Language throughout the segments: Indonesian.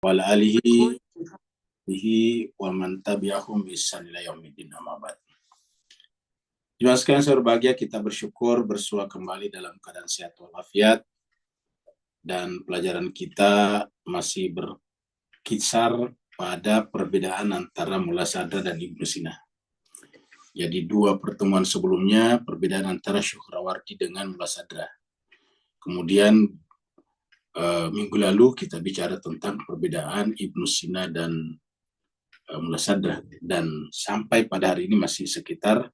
wal alihi bihi wa man tabi'ahum bi ihsan ila yaumiddin amma ba'd. Jemaah sekalian saya berbahagia, kita bersyukur bersua kembali dalam keadaan sehat walafiat, dan pelajaran kita masih berkisar pada perbedaan antara Mullah Sadra dan Ibnu Sina. Jadi dua pertemuan sebelumnya perbedaan antara Syuhrawardi dengan Mullah Sadra. Kemudian minggu lalu kita bicara tentang perbedaan Ibnu Sina dan Mullah Sadra, dan sampai pada hari ini masih sekitar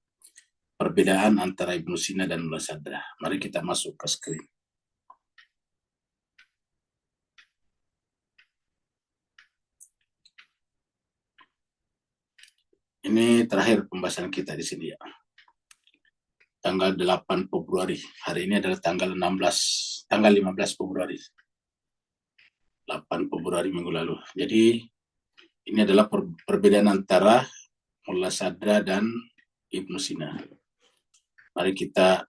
perbedaan antara Ibnu Sina dan Mullah Sadra. Mari kita masuk ke screen. Ini terakhir pembahasan kita di sini ya. Tanggal 8 Februari. Hari ini adalah tanggal 15 Februari. 8 Februari minggu lalu. Jadi ini adalah perbedaan antara Mullah Sadra dan Ibnu Sina. Mari kita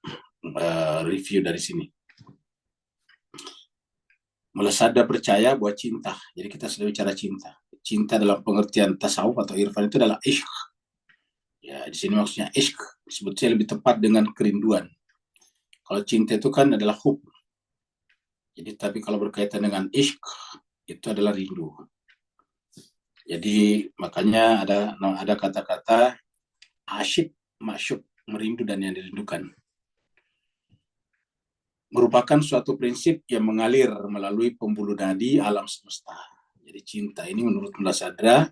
review dari sini. Mullah Sadra percaya bahwa cinta. Jadi kita sudah bicara cinta. Cinta dalam pengertian tasawuf atau irfan itu adalah ishq. Ya, di sini maksudnya ishq. Sebetulnya lebih tepat dengan kerinduan. Kalau cinta itu kan adalah hub. Jadi tapi kalau berkaitan dengan ishq itu adalah rindu. Jadi makanya ada kata-kata asyik, masyuk, merindu dan yang dirindukan. Merupakan suatu prinsip yang mengalir melalui pembuluh nadi alam semesta. Jadi cinta ini menurut Mullah Sadra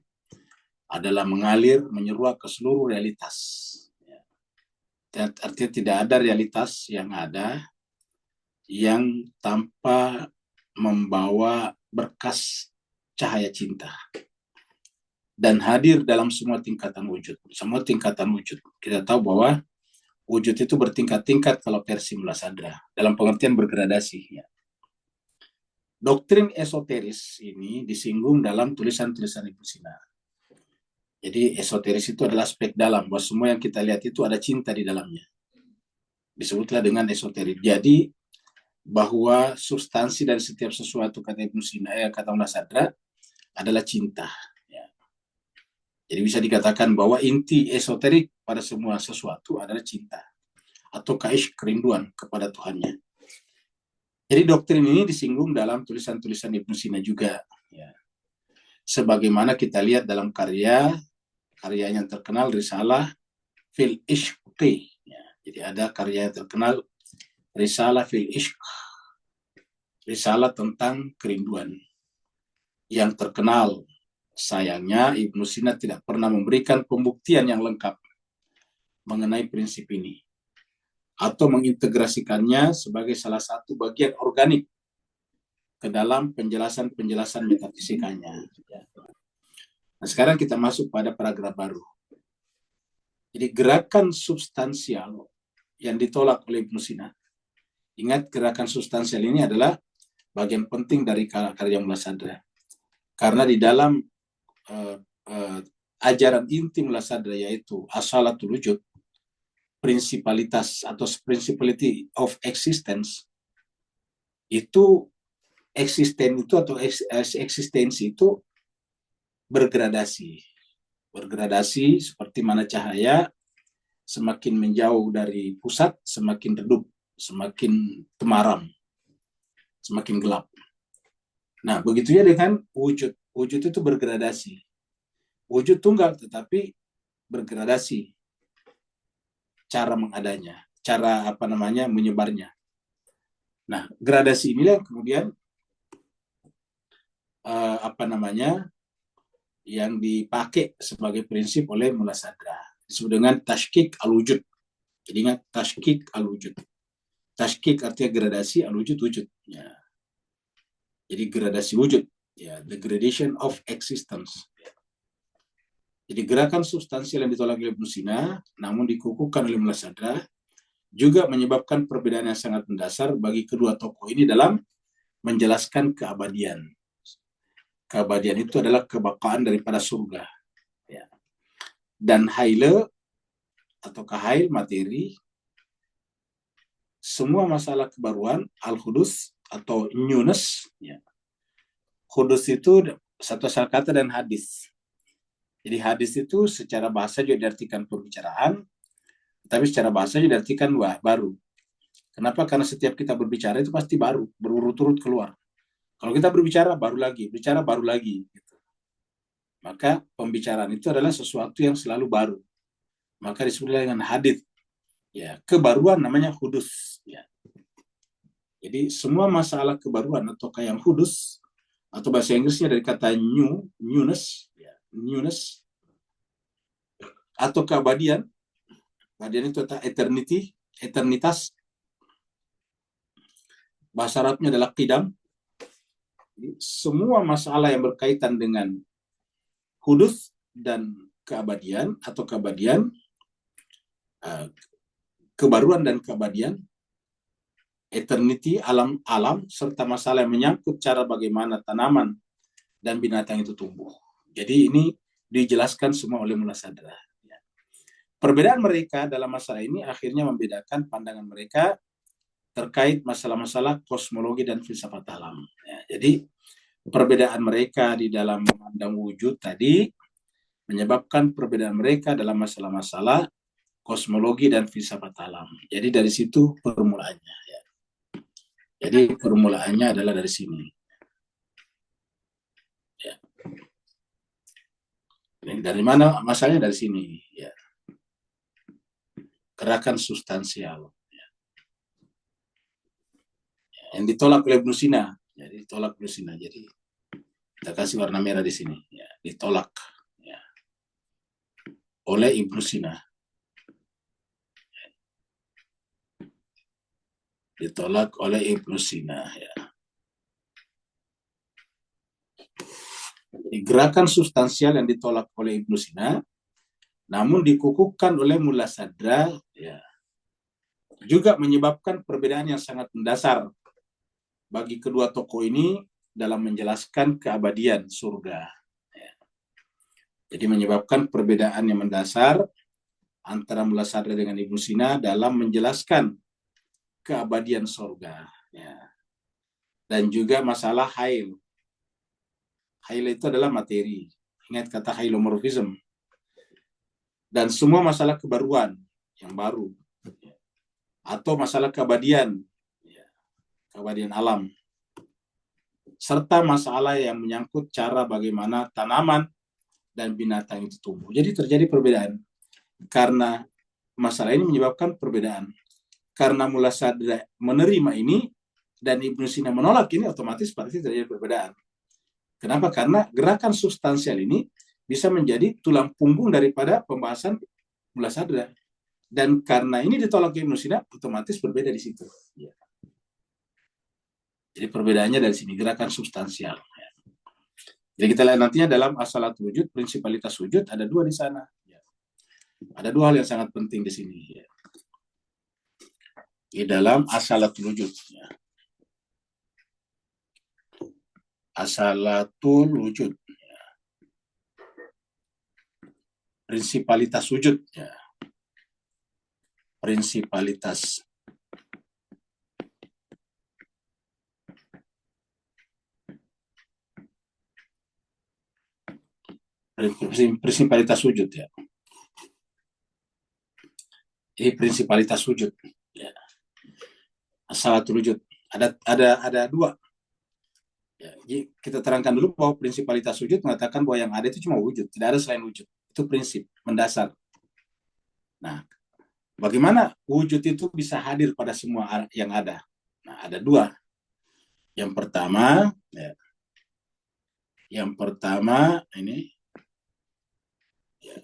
adalah mengalir, menyeruak ke seluruh realitas. Artinya tidak ada realitas yang ada yang tanpa membawa berkas cahaya cinta. Dan hadir dalam semua tingkatan wujud. Semua tingkatan wujud. Kita tahu bahwa wujud itu bertingkat-tingkat kalau versi Mullah Sadra. Dalam pengertian bergradasi. Ya. Doktrin esoteris ini disinggung dalam tulisan-tulisan Ibnu Sina. Jadi esoteris itu adalah aspek dalam, bahwa semua yang kita lihat itu ada cinta di dalamnya. Disebutlah dengan esoteris. Jadi bahwa substansi dari setiap sesuatu, kata Ibnu Sina, kata Mullah Sadra, adalah cinta. Ya. Jadi bisa dikatakan bahwa inti esoterik pada semua sesuatu adalah cinta atau kaish, kerinduan kepada Tuhannya. Jadi doktrin ini disinggung dalam tulisan-tulisan Ibnu Sina juga. Ya. Sebagaimana kita lihat dalam karya yang terkenal Risalah fil Ishqi. Ya. Jadi ada karya yang terkenal Risalah fil Ishq. Risalah tentang kerinduan. Yang terkenal, sayangnya Ibnu Sina tidak pernah memberikan pembuktian yang lengkap mengenai prinsip ini atau mengintegrasikannya sebagai salah satu bagian organik ke dalam penjelasan-penjelasan metafisikanya. Nah, sekarang kita masuk pada paragraf baru. Jadi gerakan substansial yang ditolak oleh Ibnu Sina. Ingat, gerakan substansial ini adalah bagian penting dari karya Mullah Sadra. Karena di dalam ajaran inti Mullah Sadra, yaitu asalatul wujud, prinsipalitas atau principality of existence, itu eksistensi itu bergradasi seperti mana cahaya semakin menjauh dari pusat semakin redup, semakin temaram, semakin gelap. Nah, begitu ya dengan wujud. Wujud itu bergradasi. Wujud tunggal tetapi bergradasi cara mengadanya, cara menyebarnya. Nah, gradasi inilah kemudian yang dipakai sebagai prinsip oleh Mullah Sadra. Disebut dengan tashkik al-wujud. Jadi ingat, tashkik al-wujud. Tashkik artinya gradasi, al-wujud wujud. Ya. Jadi gradasi wujud. Ya, the gradation of existence. Ya. Jadi gerakan substansial yang ditolak oleh Ibnu Sina, namun dikukuhkan oleh Mullah Sadra, juga menyebabkan perbedaan yang sangat mendasar bagi kedua tokoh ini dalam menjelaskan keabadian. Keabadian itu adalah kebakaan daripada surga. Ya. Dan haile atau kahail materi, semua masalah kebaruan, al-hudus atau newness. Ya. Hudus itu satu asal kata dan hadis. Jadi hadis itu secara bahasa juga diartikan pembicaraan, tapi secara bahasa juga diartikan baru. Kenapa? Karena setiap kita berbicara itu pasti baru, berurut-urut keluar. Kalau kita berbicara baru lagi, bicara baru lagi. Gitu. Maka pembicaraan itu adalah sesuatu yang selalu baru. Maka disebut dengan hadis. Ya, kebaruan namanya hudus. Ya. Jadi semua masalah kebaruan atau yang hudus atau bahasa Inggrisnya dari kata newness, ya, newness atau keabadian. Keabadian itu eternity, eternitas. Bahasa Arabnya adalah qidam. Jadi, semua masalah yang berkaitan dengan hudus dan keabadian atau keabadian, kebaruan dan keabadian, eternity, alam-alam, serta masalah yang menyangkut cara bagaimana tanaman dan binatang itu tumbuh. Jadi ini dijelaskan semua oleh Mullah Sadra. Perbedaan mereka dalam masalah ini akhirnya membedakan pandangan mereka terkait masalah-masalah kosmologi dan filsafat alam. Ya, jadi perbedaan mereka di dalam memandang wujud tadi menyebabkan perbedaan mereka dalam masalah-masalah kosmologi dan filsafat alam. Jadi dari situ permulaannya. Ya. Jadi permulaannya adalah dari sini. Ya. Dari mana masalahnya? Dari sini. Ya. Gerakan substansial. Ya. Yang ditolak oleh Ibnu Sina. Jadi ditolak Ibnu Sina. Jadi kita kasih warna merah di sini. Ya. Ditolak. Ya. Oleh Ibnu Sina. Ditolak oleh Ibnu Sina. Ya. Gerakan substansial yang ditolak oleh Ibnu Sina, namun dikukuhkan oleh Mullah Sadra, ya, juga menyebabkan perbedaan yang sangat mendasar bagi kedua tokoh ini dalam menjelaskan keabadian surga. Ya. Jadi menyebabkan perbedaan yang mendasar antara Mullah Sadra dengan Ibnu Sina dalam menjelaskan keabadian surga. Ya. Dan juga masalah hail. Hail itu adalah materi. Ingat kata hailomorfism. Dan semua masalah kebaruan yang baru. Atau masalah keabadian. Keabadian alam. Serta masalah yang menyangkut cara bagaimana tanaman dan binatang itu tumbuh. Jadi terjadi perbedaan. Karena masalah ini menyebabkan perbedaan. Karena Mullah Sadra menerima ini dan Ibnu Sina menolak ini, otomatis pasti terjadi perbedaan. Kenapa? Karena gerakan substansial ini bisa menjadi tulang punggung daripada pembahasan Mullah Sadra. Dan karena ini ditolak Ibnu Sina, otomatis berbeda di situ. Ya. Jadi perbedaannya dari sini, gerakan substansial. Jadi kita lihat nantinya dalam asalat wujud, prinsipalitas wujud, ada dua di sana. Ya. Ada dua hal yang sangat penting di sini. Ya. Di dalam asalat wujud. Ya. Asalatul wujud. Ya. Prinsipalitas wujud. Ya. Prinsipalitas. Prinsipalitas wujud. Ya. Ini prinsipalitas wujud. Ya. Asalatul wujud. Ada dua. Ya, kita terangkan dulu bahwa prinsipalitas wujud mengatakan bahwa yang ada itu cuma wujud, tidak ada selain wujud. Itu prinsip mendasar. Nah, bagaimana wujud itu bisa hadir pada semua yang ada? Nah, ada dua. Yang pertama ini, ya.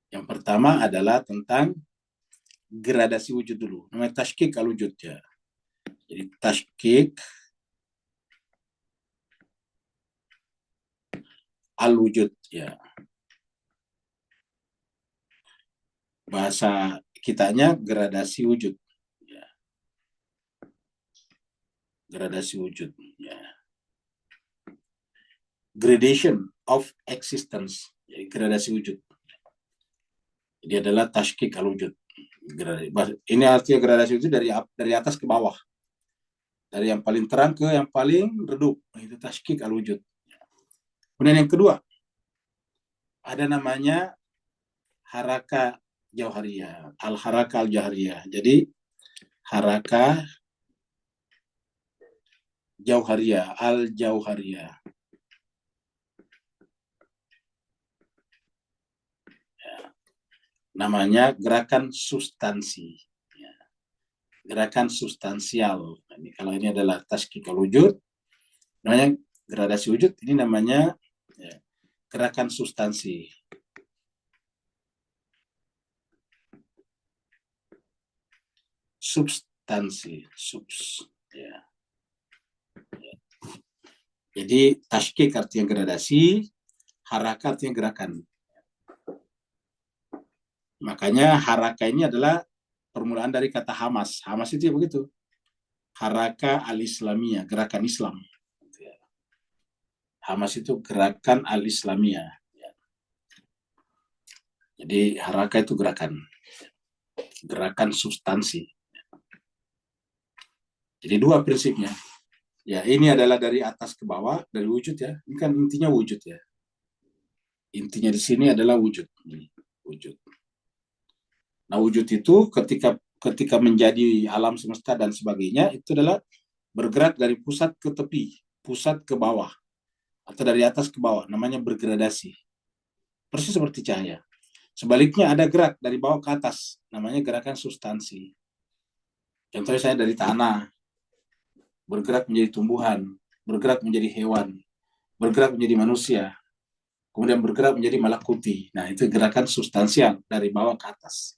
Yang pertama adalah tentang gradasi wujud dulu. Namanya tashkik al-wujud, ya. Jadi tashkik al-wujud, ya. Bahasa kitanya gradasi wujud, ya. Gradasi wujud, ya. Gradation of existence, jadi gradasi wujud. Jadi adalah tashkik al-wujud. Ini artinya gradasi itu dari atas ke bawah. Dari yang paling terang ke yang paling redup. Itu tashkik al-wujud. Kemudian yang kedua, ada namanya haraka jauhariyah. Al-haraka al-jauhariyah. Jadi, haraka jauhariyah. Al-jauhariyah. Namanya gerakan substansi. Gerakan substansial. Ini, kalau ini adalah tashkik al-wujud, namanya gradasi wujud, ini namanya gerakan substansi. Substansi. Ya. Jadi tashkik artinya gradasi, haraka artinya gerakan. Makanya haraka ini adalah permulaan dari kata hamas. Hamas itu ya begitu. Haraka al-Islamiyah, gerakan Islam. Hamas itu gerakan al-Islamiyah. Jadi haraka itu gerakan substansi. Jadi dua prinsipnya. Ya, ini adalah dari atas ke bawah, dari wujud ya. Ini kan intinya wujud ya. Intinya di sini adalah wujud. Wujud. Nah, wujud itu ketika menjadi alam semesta dan sebagainya, itu adalah bergerak dari pusat ke tepi, pusat ke bawah, atau dari atas ke bawah, namanya bergradasi. Persis seperti cahaya. Sebaliknya ada gerak dari bawah ke atas, namanya gerakan substansi. Contohnya saya dari tanah, bergerak menjadi tumbuhan, bergerak menjadi hewan, bergerak menjadi manusia, kemudian bergerak menjadi malakuti. Nah, itu gerakan substansial dari bawah ke atas.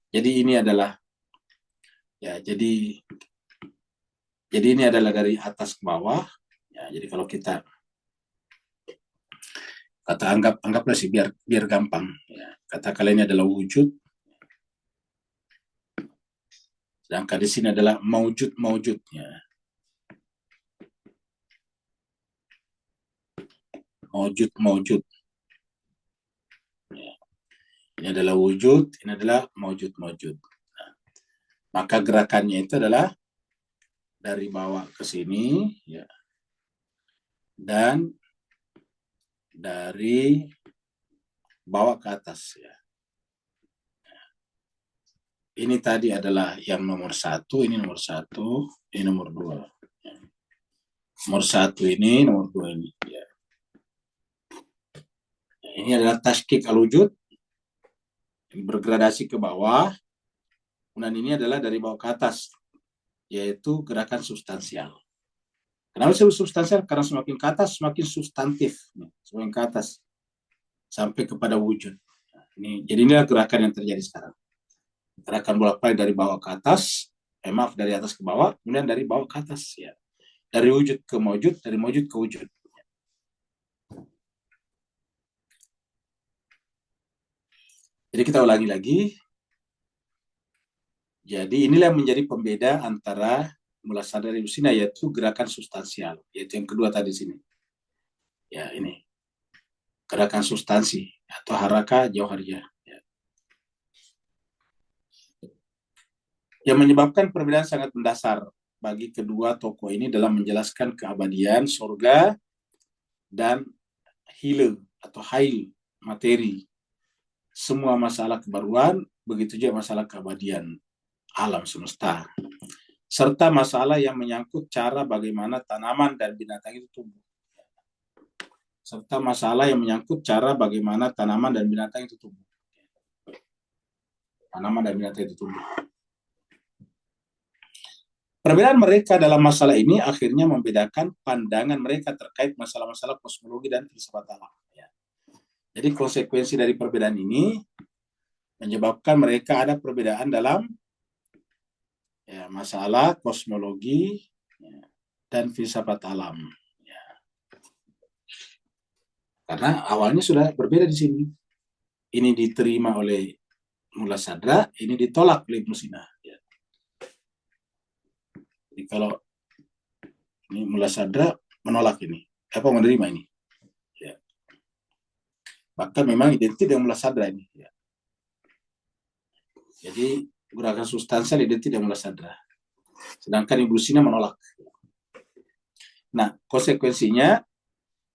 Jadi ini adalah jadi ini adalah dari atas ke bawah. Ya, jadi kalau kita anggaplah sih biar gampang. Ya, katakanlah ini adalah wujud. Sedangkan di sini adalah maujudnya. Maujud. Ya. Ini adalah wujud, ini adalah maujud. Nah, maka gerakannya itu adalah dari bawah ke sini, ya, dan dari bawah ke atas. Ya. Ini tadi adalah yang nomor 1, ini nomor 1, ini nomor 2. Ya. Nomor 1 ini, nomor 2 ini. Ya. Ini adalah tashkik al-wujud, bergradasi ke bawah, kemudian ini adalah dari bawah ke atas, yaitu gerakan substansial. Kenapa disebut substansial? Karena semakin ke atas, semakin substantif. Semakin ke atas, sampai kepada wujud. Jadi inilah gerakan yang terjadi sekarang. Gerakan bolak-balik dari bawah ke atas, dari atas ke bawah, kemudian dari bawah ke atas. Ya. Dari wujud ke maujud, dari maujud ke wujud. Jadi kita ulangi lagi. Jadi inilah yang menjadi pembeda antara mula sadar ilusina, yaitu gerakan substansial, yaitu yang kedua tadi sini. Ya, ini gerakan substansi atau haraka jauhariyah. Ya. Yang menyebabkan perbedaan sangat mendasar bagi kedua tokoh ini dalam menjelaskan keabadian surga dan hile atau hail materi. Semua masalah kebaruan, begitu juga masalah keabadian alam semesta, serta masalah yang menyangkut cara bagaimana tanaman dan binatang itu tumbuh. Serta masalah yang menyangkut cara bagaimana tanaman dan binatang itu tumbuh. Tanaman dan binatang itu tumbuh. Perbedaan mereka dalam masalah ini akhirnya membedakan pandangan mereka terkait masalah-masalah kosmologi dan filsafat alam. Jadi konsekuensi dari perbedaan ini menyebabkan mereka ada perbedaan dalam masalah kosmologi dan filsafat alam. Ya. Karena awalnya sudah berbeda di sini. Ini diterima oleh Mula Sadra, ini ditolak oleh Ibnu Sina. Ya. Jadi kalau ini Mula Sadra menolak ini, menerima ini. Ya. Bahkan memang identik dengan Mula Sadra ini. Ya. Jadi gerakan substansial identik dengan Mula Sadra. Sedangkan Ibnu Sina menolak. Nah, konsekuensinya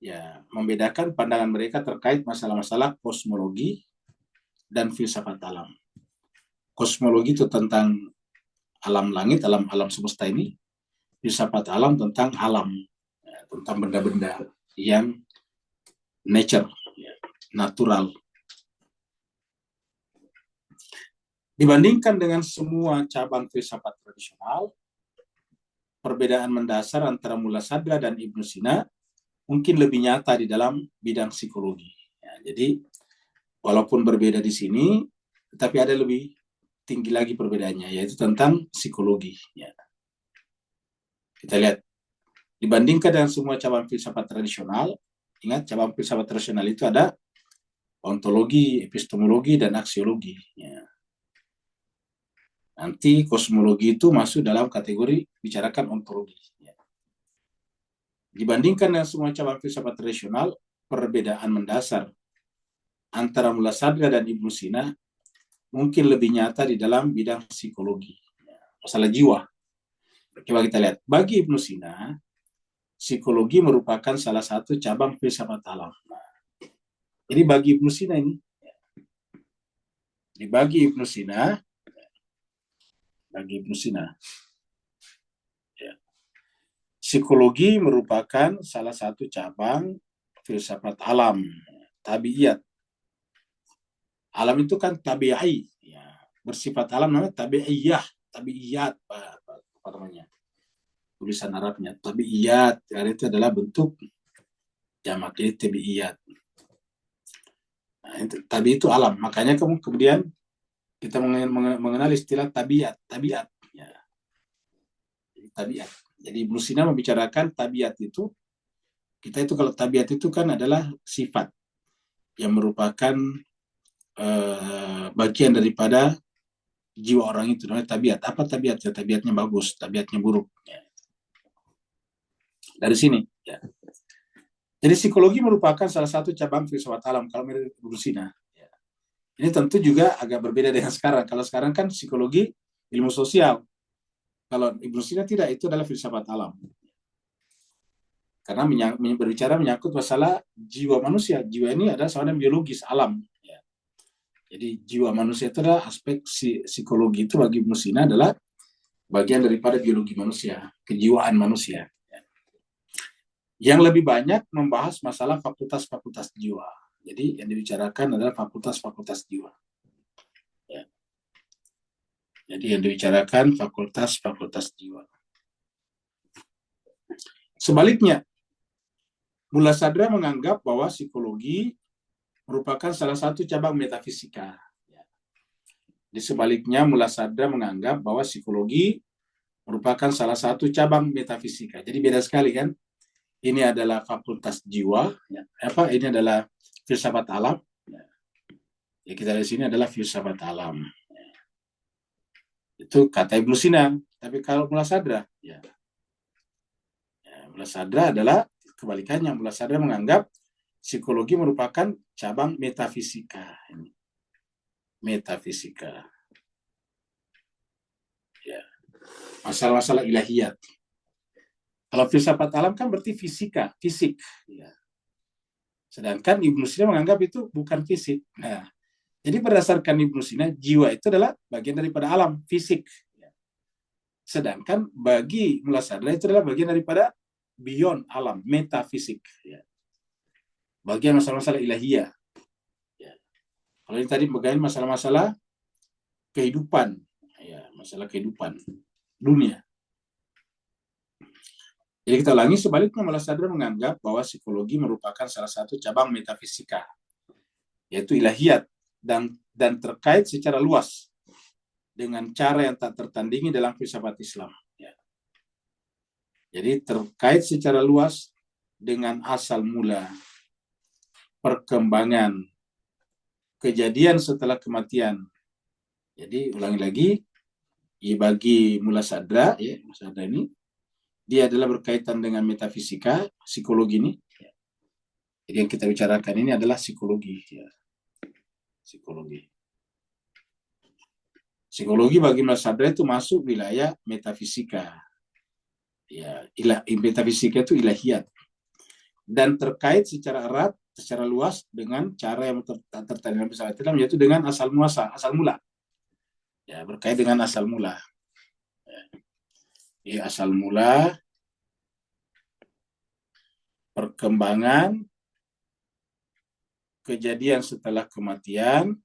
ya membedakan pandangan mereka terkait masalah-masalah kosmologi dan filsafat alam. Kosmologi itu tentang alam langit, alam semesta ini. Filsafat alam tentang alam, ya, tentang benda-benda yang nature, ya, natural. Dibandingkan dengan semua cabang filsafat tradisional, perbedaan mendasar antara Mulla Sadra dan Ibnu Sina mungkin lebih nyata di dalam bidang psikologi. Ya, jadi walaupun berbeda di sini, tapi ada lebih tinggi lagi perbedaannya, yaitu tentang psikologi. Ya. Kita lihat, dibandingkan dengan semua cabang filsafat tradisional, ingat cabang filsafat tradisional itu ada ontologi, epistemologi, dan aksiologi. Ya. Nanti kosmologi itu masuk dalam kategori bicarakan ontologi. Ya. Dibandingkan dengan semua cabang filsafat tradisional, perbedaan mendasar antara Mulla Sadra dan Ibnu Sina mungkin lebih nyata di dalam bidang psikologi. Ya. Masalah jiwa. Coba kita lihat. Bagi Ibnu Sina, psikologi merupakan salah satu cabang filsafat alam. Nah, jadi bagi Ibnu Sina ini, bagi Ibnu Sina, ya, psikologi merupakan salah satu cabang filsafat alam, tabiat. Alam itu kan tabi'i, ya, bersifat alam namanya tabi'iyah, tabi'iyat, apa namanya? Tulisan Arabnya tabi'iyat, itu adalah bentuk jamak, jadi tabi'iyat. Nah, tabi itu alam, makanya kemudian kita mengenal istilah tabiat, ya. Tabiat. Jadi Ibnu Sina membicarakan tabiat itu, kita itu kalau tabiat itu kan adalah sifat yang merupakan bagian daripada jiwa orang itu, namanya tabiat. Apa tabiatnya? Tabiatnya bagus, tabiatnya buruk. Ya. Dari sini. Ya. Jadi psikologi merupakan salah satu cabang filsafat alam kalau menurut Ibnu Sina. Ya. Ini tentu juga agak berbeda dengan sekarang. Kalau sekarang kan psikologi ilmu sosial. Kalau Ibnu Sina tidak, itu adalah filsafat alam. Karena berbicara menyangkut masalah jiwa manusia. Jiwa ini adalah soal biologis, alam. Ya. Jadi jiwa manusia itu adalah aspek psikologi itu bagi Ibnu Sina adalah bagian daripada biologi manusia, kejiwaan manusia. Yang lebih banyak membahas masalah fakultas-fakultas jiwa. Jadi yang dibicarakan adalah fakultas-fakultas jiwa. Ya. Jadi yang dibicarakan fakultas-fakultas jiwa. Sebaliknya, Mulla Sadra menganggap bahwa psikologi merupakan salah satu cabang metafisika. Di sebaliknya, Mulla Sadra menganggap bahwa psikologi merupakan salah satu cabang metafisika. Jadi beda sekali kan? Ini adalah fakultas jiwa, ya. Ini adalah filsafat alam. Ya, kita di sini adalah filsafat alam. Ya. Itu kata Ibnu Sina. Tapi kalau Mulla Sadra, ya, Mulla Sadra adalah kebalikannya. Mulla Sadra menganggap psikologi merupakan cabang metafisika. Metafisika. Ya. Masalah-masalah ilahiyat. Kalau filsafat alam kan berarti fisika, fisik. Ya. Sedangkan Ibnu Sina menganggap itu bukan fisik. Nah, jadi berdasarkan Ibnu Sina, jiwa itu adalah bagian daripada alam, fisik. Sedangkan bagi Mulla Sadra itu adalah bagian daripada beyond alam, metafisik. Ya. Bagian masalah-masalah ilahiyah. Ya. Kalau ini tadi bagian masalah-masalah kehidupan. Ya, masalah kehidupan dunia. Jadi kita ulangi, sebaliknya Mulla Sadra menganggap bahwa psikologi merupakan salah satu cabang metafisika, yaitu ilahiyat, dan terkait secara luas dengan cara yang tak tertandingi dalam filsafat Islam. Ya. Jadi terkait secara luas dengan asal mula, perkembangan, kejadian setelah kematian. Jadi ulangi lagi, bagi Mulla Sadra, ya, Mulla Sadra ini, dia adalah berkaitan dengan metafisika, psikologi ini. Jadi yang kita bicarakan ini adalah psikologi. Ya. Psikologi. Psikologi bagi Mulla Sadra itu masuk wilayah metafisika. Ya, metafisika itu ilahiyat dan terkait secara erat, secara luas dengan cara yang terkait dengan filsafat Islam, yaitu dengan asal mula. Ya, berkait dengan asal mula. Ya, asal mula, perkembangan, kejadian setelah kematian,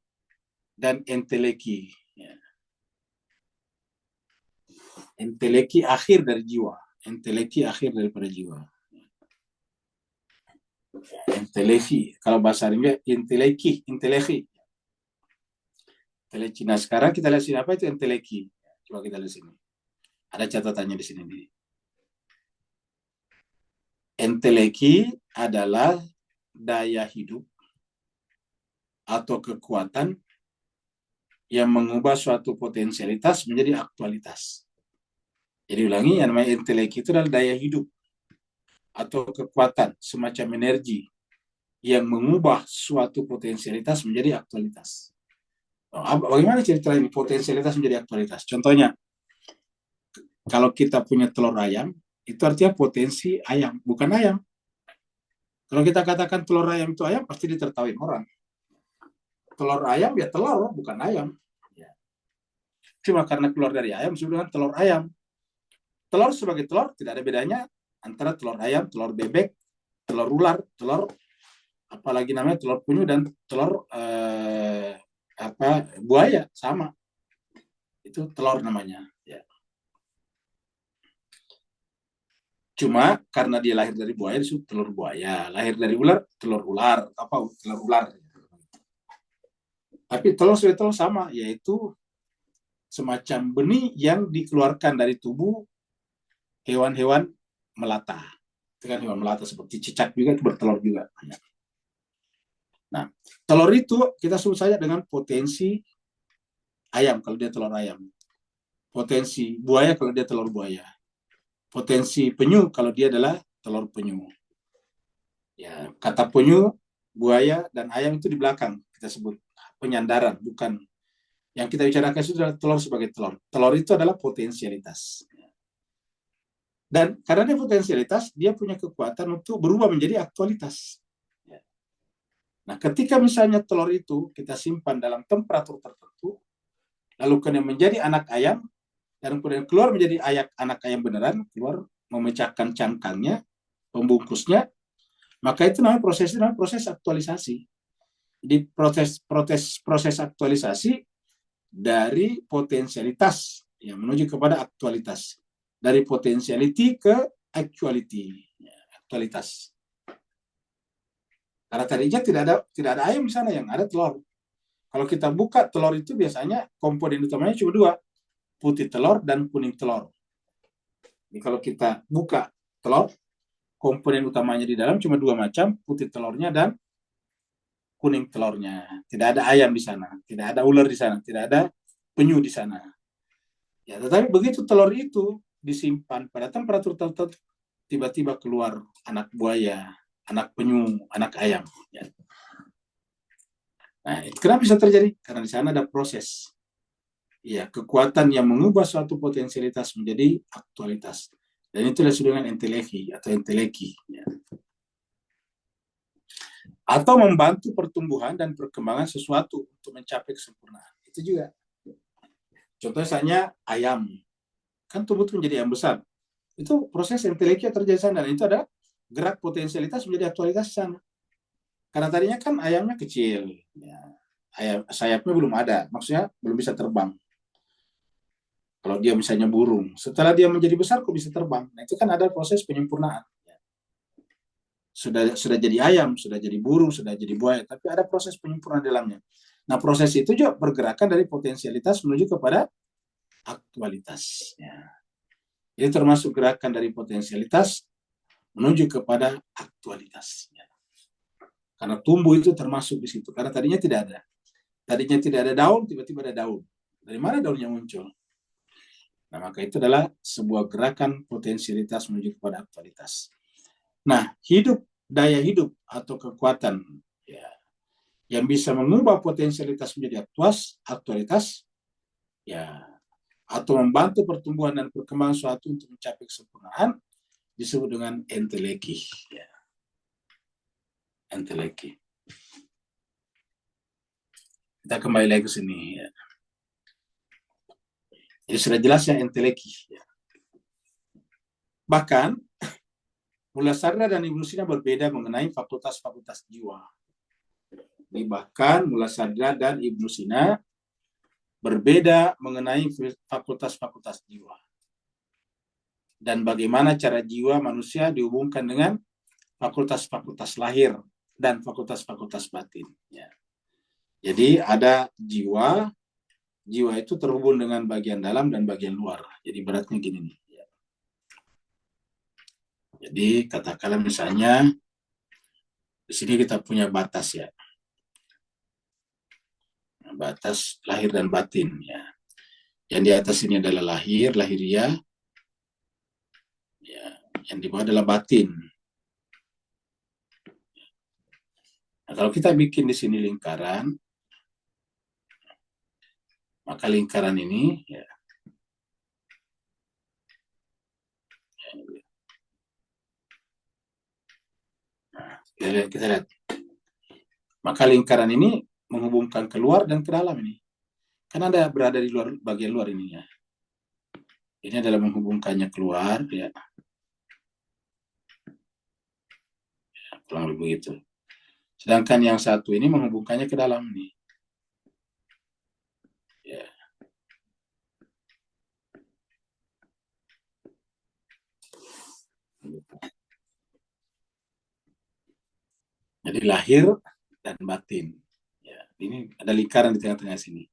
dan enteleki. Ya. Enteleki akhir dari jiwa. Enteleki akhir daripada jiwa. Enteleki, kalau bahasa Inggris inteleki. Nah, sekarang kita lihat sini apa itu enteleki. Coba kita lihat sini. Ada catatannya di sini. Enteleki adalah daya hidup atau kekuatan yang mengubah suatu potensialitas menjadi aktualitas. Jadi ulangi, yang namanya enteleki itu adalah daya hidup atau kekuatan, semacam energi yang mengubah suatu potensialitas menjadi aktualitas. Bagaimana cerita ini potensialitas menjadi aktualitas? Contohnya, kalau kita punya telur ayam, itu artinya potensi ayam, bukan ayam. Kalau kita katakan telur ayam itu ayam, pasti ditertawain orang. Telur ayam ya telur, bukan ayam. Cuma karena keluar dari ayam, disebut telur ayam. Telur sebagai telur tidak ada bedanya antara telur ayam, telur bebek, telur ular, telur apalagi namanya telur penyu dan telur buaya, sama. Itu telur namanya. Ya. Cuma karena dia lahir dari buaya disebut telur buaya, lahir dari ular telur ular, telur ular. Tapi telur sebagai telur sama, yaitu semacam benih yang dikeluarkan dari tubuh hewan-hewan melata. Itu kan hewan melata seperti cicak juga itu bertelur juga. Nah, telur itu kita sebut saja dengan potensi ayam kalau dia telur ayam. Potensi buaya kalau dia telur buaya. Potensi penyu kalau dia adalah telur penyu. Ya, kata penyu, buaya, dan ayam itu di belakang kita sebut penyandaran, bukan. Yang kita bicarakan itu adalah telur sebagai telur. Telur itu adalah potensialitas. Dan karena dia potensialitas, dia punya kekuatan untuk berubah menjadi aktualitas. Nah, ketika misalnya telur itu kita simpan dalam temperatur tertentu, lalu kemudian menjadi anak ayam, dan kemudian keluar menjadi anak ayam beneran, keluar memecahkan cangkangnya, pembungkusnya, maka itu namanya proses aktualisasi. Jadi proses aktualisasi dari potensialitas yang menuju kepada aktualitas, dari potentiality ke actuality, aktualitas. Karena tadinya tidak ada ayam di sana, yang ada telur. Kalau kita buka telur itu biasanya komponen utamanya cuma dua, putih telur dan kuning telur. Jadi kalau kita buka telur, komponen utamanya di dalam cuma dua macam, putih telurnya dan kuning telurnya. Tidak ada ayam di sana, tidak ada ular di sana, tidak ada penyu di sana. Ya, tetapi begitu telur itu disimpan pada temperatur tertentu, tiba-tiba keluar anak buaya, anak penyu, anak ayam. Ya. Nah, kenapa bisa terjadi? Karena di sana ada proses. Ya, kekuatan yang mengubah suatu potensialitas menjadi aktualitas. Dan itu disebut dengan enteleki atau enteleki. Ya. Atau membantu pertumbuhan dan perkembangan sesuatu untuk mencapai kesempurnaan. Itu juga. Contohnya misalnya ayam. Kan tumbuh menjadi ayam besar. Itu proses enteleki yang terjadi di sana. Dan itu ada gerak potensialitas menjadi aktualitas di sana. Karena tadinya kan ayamnya kecil. Ya. Sayapnya belum ada. Maksudnya belum bisa terbang. Kalau dia misalnya burung. Setelah dia menjadi besar, kok bisa terbang. Nah, itu kan ada proses penyempurnaan. Sudah jadi ayam, sudah jadi burung, sudah jadi buaya, tapi ada proses penyempurnaan dalamnya. Nah, proses itu juga pergerakan dari potensialitas menuju kepada aktualitas. Ya. Ini termasuk gerakan dari potensialitas menuju kepada aktualitas. Ya. Karena tumbuh itu termasuk di situ. Karena tadinya tidak ada. Tadinya tidak ada daun, tiba-tiba ada daun. Dari mana daunnya muncul? Nah, maka itu adalah sebuah gerakan potensialitas menuju kepada aktualitas. Nah, daya hidup atau kekuatan ya, yang bisa mengubah potensialitas menjadi aktualitas, ya atau membantu pertumbuhan dan perkembangan suatu untuk mencapai kesempurnaan disebut dengan enteleki. Ya. Enteleki. Kita kembali lagi ke sini. Ya. Jadi sudah jelas ya enteleki. Ya. Bahkan Mulla Sadra dan Ibnu Sina berbeda mengenai fakultas-fakultas jiwa. Jadi bahkan Mulla Sadra dan Ibnu Sina berbeda mengenai fakultas-fakultas jiwa. Dan bagaimana cara jiwa manusia dihubungkan dengan fakultas-fakultas lahir dan fakultas-fakultas batin. Ya. Jadi ada jiwa itu terhubung dengan bagian dalam dan bagian luar. Jadi beratnya gini nih. Ya. Jadi katakanlah misalnya di sini kita punya batas ya. Batas lahir dan batin ya. Yang di atas ini adalah lahir, lahiriah. Ya, yang di bawah adalah batin. Nah, kalau kita bikin di sini lingkaran, maka lingkaran ini ya, kita lihat. Maka lingkaran ini menghubungkan keluar dan ke dalam ini. Karena ada berada di luar bagian luar ini ya. Ini adalah menghubungkannya keluar ya. Kurang lebih begitu. Sedangkan yang satu ini menghubungkannya ke dalam nih. Ya. Jadi lahir dan batin. Ya, ini ada lingkaran di tengah-tengah sini.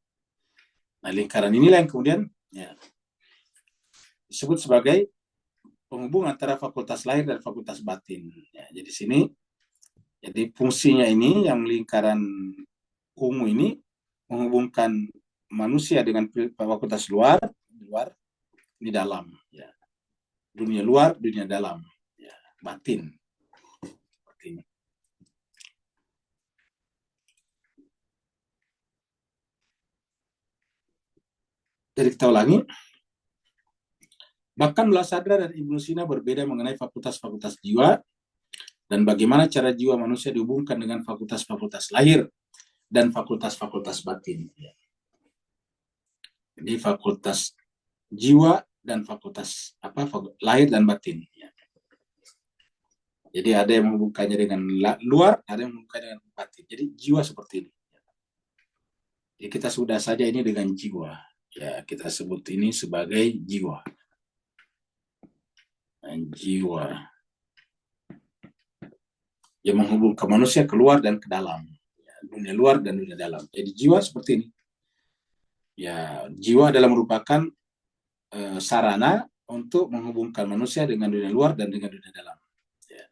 Nah, lingkaran inilah yang kemudian ya, disebut sebagai penghubung antara fakultas lahir dan fakultas batin. Ya, jadi sini, jadi fungsinya ini yang lingkaran ungu ini menghubungkan manusia dengan fakultas luar di dalam. Ya. Dunia luar, dunia dalam. Ya, batin. Jadi kita ulangi. Bahkan Mulla Sadra dan Ibnu Sina berbeda mengenai fakultas-fakultas jiwa dan bagaimana cara jiwa manusia dihubungkan dengan fakultas-fakultas lahir dan fakultas-fakultas batin. Jadi fakultas jiwa dan fakultas lahir dan batin. Jadi ada yang menghubungkannya dengan luar, ada yang menghubungkannya dengan batin. Jadi jiwa seperti ini. Jadi kita sudah saja ini dengan jiwa. Ya, kita sebut ini sebagai jiwa. Dan jiwa yang menghubungkan manusia keluar dan ke dalam. Ya, dunia luar dan dunia dalam. Jadi jiwa seperti ini. Ya, jiwa adalah merupakan sarana untuk menghubungkan manusia dengan dunia luar dan dengan dunia dalam. Ya.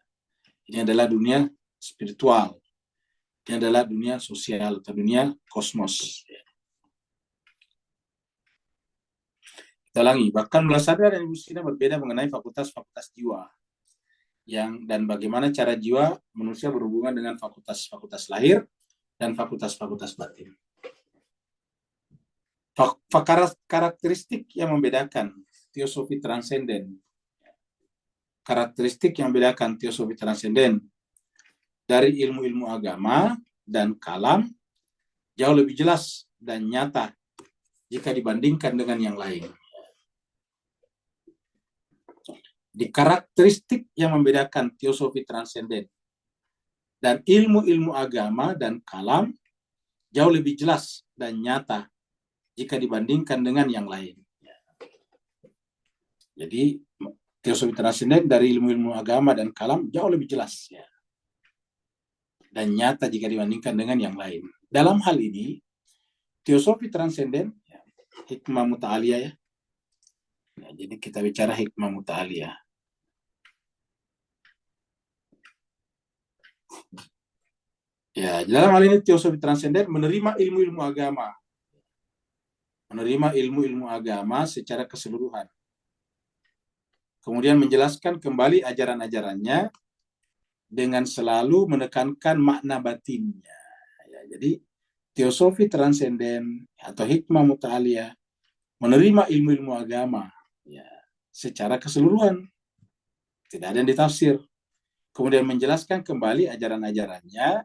Ini adalah dunia spiritual. Ini adalah dunia sosial atau dunia kosmos. Ya. Kita ulangi, bahkan Mulla Sadra dan Ibnu Sina berbeda mengenai fakultas-fakultas jiwa. Dan bagaimana cara jiwa manusia berhubungan dengan fakultas-fakultas lahir dan fakultas-fakultas batin. Karakteristik yang membedakan teosofi transenden. Karakteristik yang membedakan teosofi transenden dari ilmu-ilmu agama dan kalam jauh lebih jelas dan nyata jika dibandingkan dengan yang lain. Di karakteristik yang membedakan teosofi transenden dan ilmu-ilmu agama dan kalam jauh lebih jelas dan nyata jika dibandingkan dengan yang lain. Jadi teosofi transenden dari ilmu-ilmu agama dan kalam jauh lebih jelas ya, dan nyata jika dibandingkan dengan yang lain. Dalam hal ini teosofi transenden ya, hikmah muta'aliyah ya. Ya, jadi kita bicara hikmah muta'aliyah. Ya, dalam hal ini teosofi transenden menerima ilmu-ilmu agama. Menerima ilmu-ilmu agama secara keseluruhan. Kemudian menjelaskan kembali ajaran-ajarannya dengan selalu menekankan makna batinnya. Ya, jadi teosofi transenden atau hikmah muta'aliyah menerima ilmu-ilmu agama ya secara keseluruhan, tidak ada yang ditafsir. Kemudian menjelaskan kembali ajaran-ajarannya,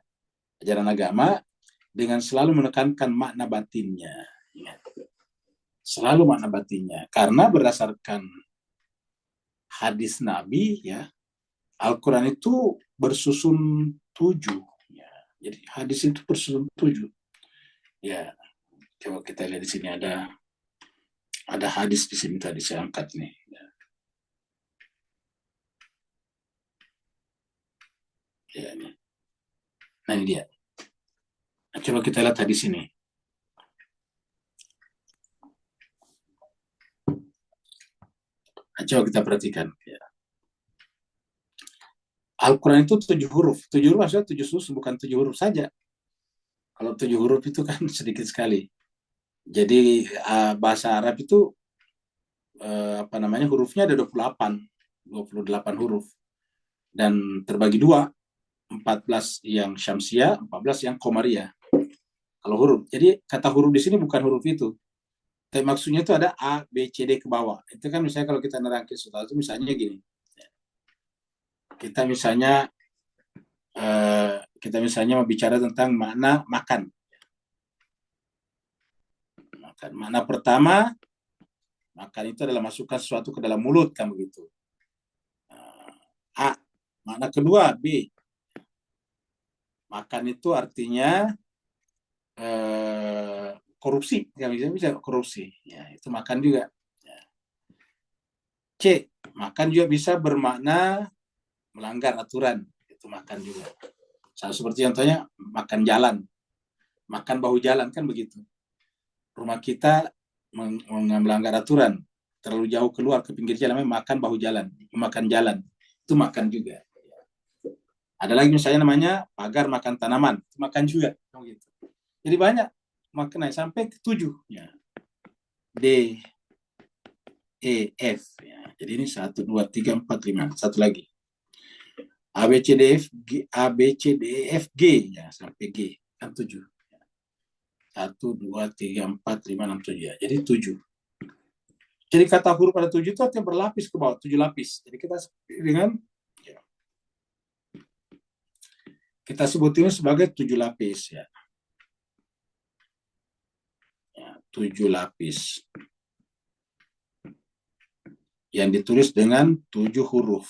ajaran agama, dengan selalu menekankan makna batinnya. Selalu makna batinnya. Karena berdasarkan hadis Nabi, ya, Al-Quran itu bersusun 7. Ya. Jadi hadis itu bersusun 7. Ya, coba kita lihat di sini ada hadis di sini tadi saya angkat nih. Ya. Ya, ini. Nah ini dia. Nah, coba kita lihat hadis ini. Nah, coba kita perhatikan. Ya. Al-Quran itu 7 huruf. 7 huruf maksudnya 7 susun, bukan 7 huruf saja. Kalau 7 huruf itu kan sedikit sekali. Jadi bahasa Arab itu apa namanya hurufnya ada 28 huruf dan terbagi dua, 14 yang syamsiah, 14 yang komariah. Kalau huruf, jadi kata huruf di sini bukan huruf itu, tapi maksudnya itu ada A, B, C, D ke bawah. Itu kan misalnya kalau kita nerangkan sesuatu, misalnya gini, kita misalnya mau bicara tentang makna makan. Makna pertama, makan itu adalah masukkan sesuatu ke dalam mulut, kan begitu. A. Makna kedua, B. Makan itu artinya korupsi, ya bisa korupsi. Ya, itu makan juga. Ya. C. Makan juga bisa bermakna melanggar aturan. Itu makan juga. Seperti contohnya makan jalan. Makan bahu jalan, kan begitu. Rumah kita melanggar aturan. Terlalu jauh keluar ke pinggir jalan, makan bahu jalan. Makan jalan. Itu makan juga. Ada lagi misalnya namanya pagar makan tanaman. Itu makan juga. Gitu. Jadi banyak makna sampai ke 7. Ya. D, E, F. Ya. Jadi ini 1, 2, 3, 4, 5. Satu lagi. A, B, C, D, F, G, A, B, C, D, E, F, G. Ya, sampai G. Kan 7. 1, 2, 3, 4, 5, 6, 7. Ya. Jadi 7. Jadi kata huruf pada 7 itu artinya berlapis ke bawah. 7 lapis. Jadi kita dengan ya, kita sebut ini sebagai 7 lapis. Ya. 7 lapis yang ditulis dengan 7 huruf.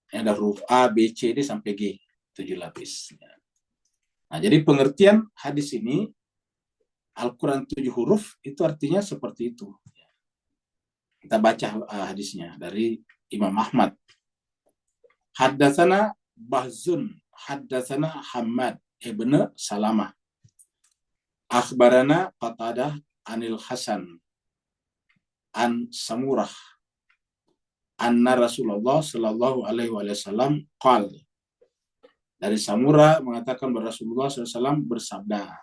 Ada huruf A, B, C, D sampai G, 7 lapis. Nah, jadi pengertian hadis ini, Al-Quran 7 huruf, itu artinya seperti itu. Kita baca hadisnya dari Imam Ahmad. Haddatsana Bahzun, haddatsana Hamad ibn Salamah. Akhbarana Qatadah anil Hasan an Samurah anna Rasulullah sallallahu alaihi wasallam qala. Dari Samurah mengatakan bahwa Rasulullah SAW bersabda,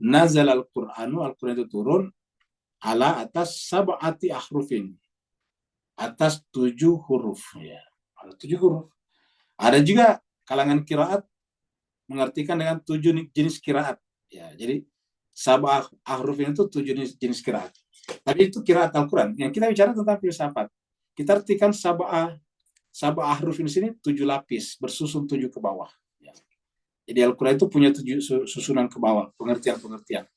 Nazal al-Qur'anu, Al-Quran itu turun ala atas sab'ati ahrufin, atas 7 huruf. Ya. Ada 7 huruf. Ada juga kalangan kiraat mengartikan dengan 7 jenis kiraat. Ya, jadi sab'ah ahrufin itu 7 jenis kiraat. Tapi itu kiraat Al-Quran. Yang kita bicara tentang filsafat. Kita artikan sab'ah ahrufin di sini 7 lapis, bersusun 7 ke bawah. Ya. Jadi Al-Quran itu punya 7 susunan ke bawah, pengertian-pengertian.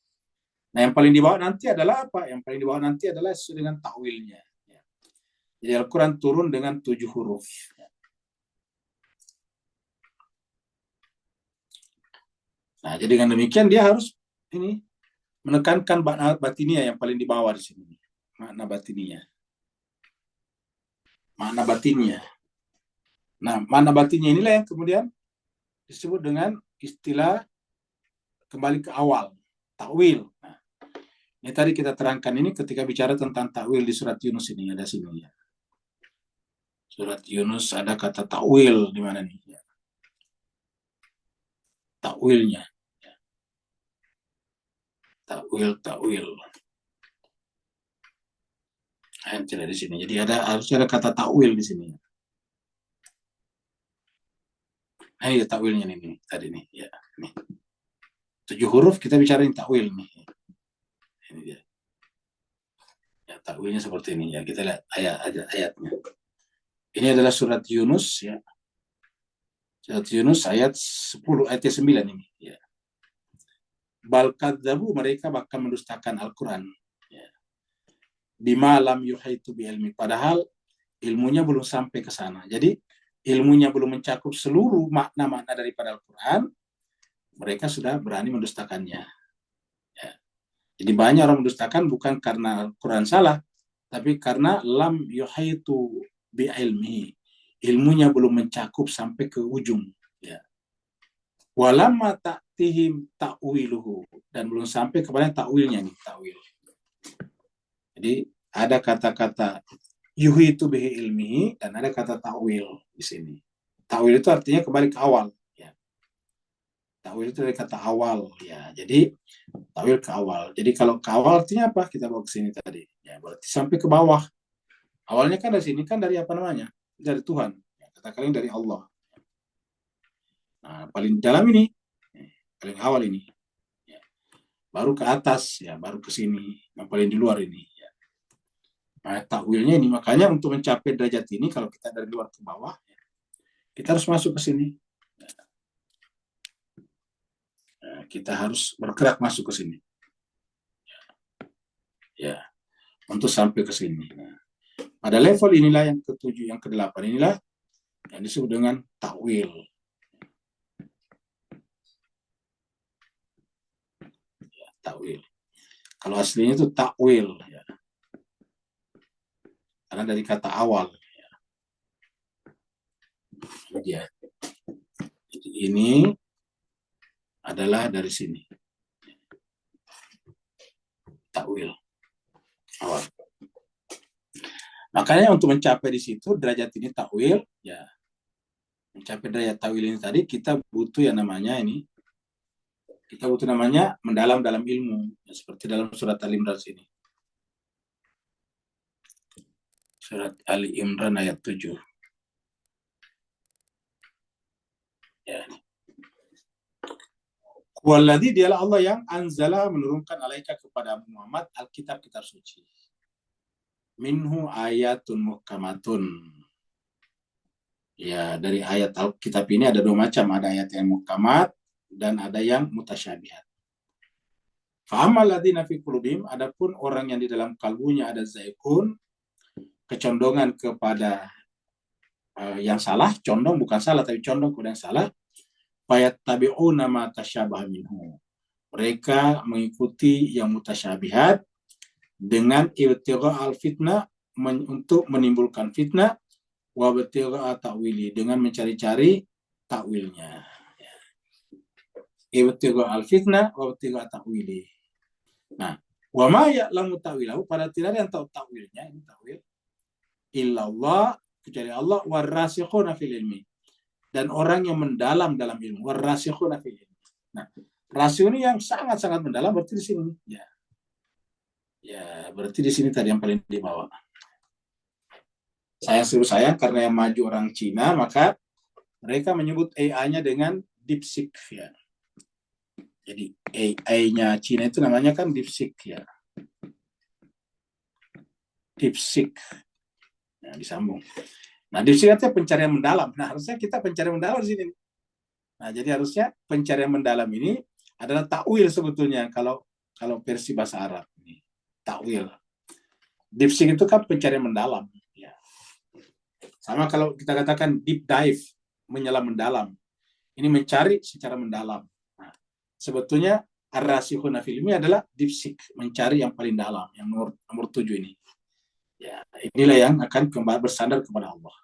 Nah, yang paling di bawah nanti adalah apa? Yang paling di bawah nanti adalah sesuai dengan takwilnya. Ya. Jadi Al-Quran turun dengan 7 huruf. Ya. Nah, jadi dengan demikian dia harus ini menekankan makna batinia yang paling di bawah di sini. Makna batinia. Makna batinnya. Nah, makna batinnya inilah yang kemudian disebut dengan istilah kembali ke awal, takwil. Nah, ini tadi kita terangkan ini ketika bicara tentang takwil di surat Yunus ini, ada sini ya. Surat Yunus ada kata takwil di mana nih? Ya. Takwilnya. Ya. Takwil. Yang tidak di sini. Jadi harusnya ada kata takwil di sini. Nah, ya takwilnya nih tadi nih. Ya, nih. 7 huruf kita bicarain takwil nih. Ini dia. Ya, takwilnya seperti ini ya. Kita lihat ayatnya. Ini adalah surat Yunus ya. Surat Yunus ayat 10 ayat 9 ini ya. Bal kadzabu, mereka bahkan mendustakan Al-Qur'an ya. Bima lam yuhaitu bi ilmi, padahal ilmunya belum sampai ke sana. Jadi ilmunya belum mencakup seluruh makna-makna daripada Al-Qur'an, mereka sudah berani mendustakannya. Ya. Jadi banyak orang mendustakan bukan karena Al-Quran salah, tapi karena lam yuhaitu bi ilmihi. Ilmunya belum mencakup sampai ke ujung. Ya. Walamma ta'tihim ta'wiluhu, dan belum sampai kepada ta'wilnya nih, ta'wil. Jadi ada kata-kata yuhitu bihi ilmihi dan ada kata ta'wil di sini. Ta'wil itu artinya kembali ke awal. Ya. Ta'wil itu dari kata awal. Ya. Jadi ta'wil ke awal. Jadi kalau ke awal artinya apa? Kita bawa ke sini tadi. Ya, berarti sampai ke bawah. Awalnya kan dari sini kan dari apa namanya? Dari Tuhan. Ya, katakan dari Allah. Nah, paling dalam ini, paling awal ini. Ya. Baru ke atas, ya, baru ke sini. Yang paling di luar ini. Ya. Nah, takwilnya ini makanya untuk mencapai derajat ini, kalau kita dari luar ke bawah, ya, kita harus masuk ke sini. Ya, kita harus bergerak masuk ke sini. Ya, untuk sampai ke sini. Nah, pada level inilah yang ketujuh, yang kedelapan inilah yang disebut dengan takwil. Ya, takwil. Kalau aslinya itu takwil, ya. Karena dari kata awal. Ya. Ya. Jadi ini adalah dari sini. Takwil. Awal. Makanya untuk mencapai di situ derajat ini takwil, ya. Mencapai derajat takwil ini tadi kita butuh yang namanya ini. Kita butuh namanya mendalam dalam ilmu, ya, seperti dalam surat Ali Imran sini. Surat Ali Imran ayat 7. Ya. Walladzi, dialah Allah yang anzala, menurunkan alaika kepada Muhammad Alkitab-kitab suci. Minhu ayatun muhkamatun. Ya, dari ayat Alkitab ini ada dua macam, ada ayat yang muhkamat dan ada yang mutasyabihat. Fa'amal ladzina fi qulubihim, adapun orang yang di dalam kalbunya ada zaikun, kecondongan kepada yang salah, condong bukan salah tapi condong kepada yang salah, fayattabi'una ma tasyabaha minhu. Mereka mengikuti yang mutasyabihat dengan ibtigha al-fitnah, untuk menimbulkan fitnah, wa ibtigha ta'wili, dengan mencari-cari takwilnya. Ibtigha al-fitnah wa ibtigha ta'wili. Nah, wa ma ya'lamu ta'wilahu, pada tidak ada yang tahu takwilnya, ini takwil, illallah, kecuali Allah, warasikhuna fil ilmi, dan orang yang mendalam dalam ilmu, warasikhuna fil ilmi. Nah, rasio ini yang sangat-sangat mendalam berarti di sini. Ya. Ya, berarti di sini tadi yang paling di bawah. Sayang karena yang maju orang Cina, maka mereka menyebut AI-nya dengan DeepSeek ya. Jadi AI-nya Cina itu namanya kan DeepSeek ya. DeepSeek. Nah, disambung. Nah, DeepSeek artinya pencarian mendalam. Nah, harusnya kita pencarian mendalam di sini. Nah, jadi harusnya pencarian mendalam ini adalah takwil sebetulnya kalau versi bahasa Arab ini. Takwil. DeepSeek itu kan pencarian mendalam. Ya. Sama kalau kita katakan deep dive, menyelam mendalam. Ini mencari secara mendalam. Nah, sebetulnya ar-rasikhuna fil ilmi adalah DeepSeek, mencari yang paling dalam, yang nomor 7 ini. Ya, inilah yang akan kembali bersandar kepada Allah.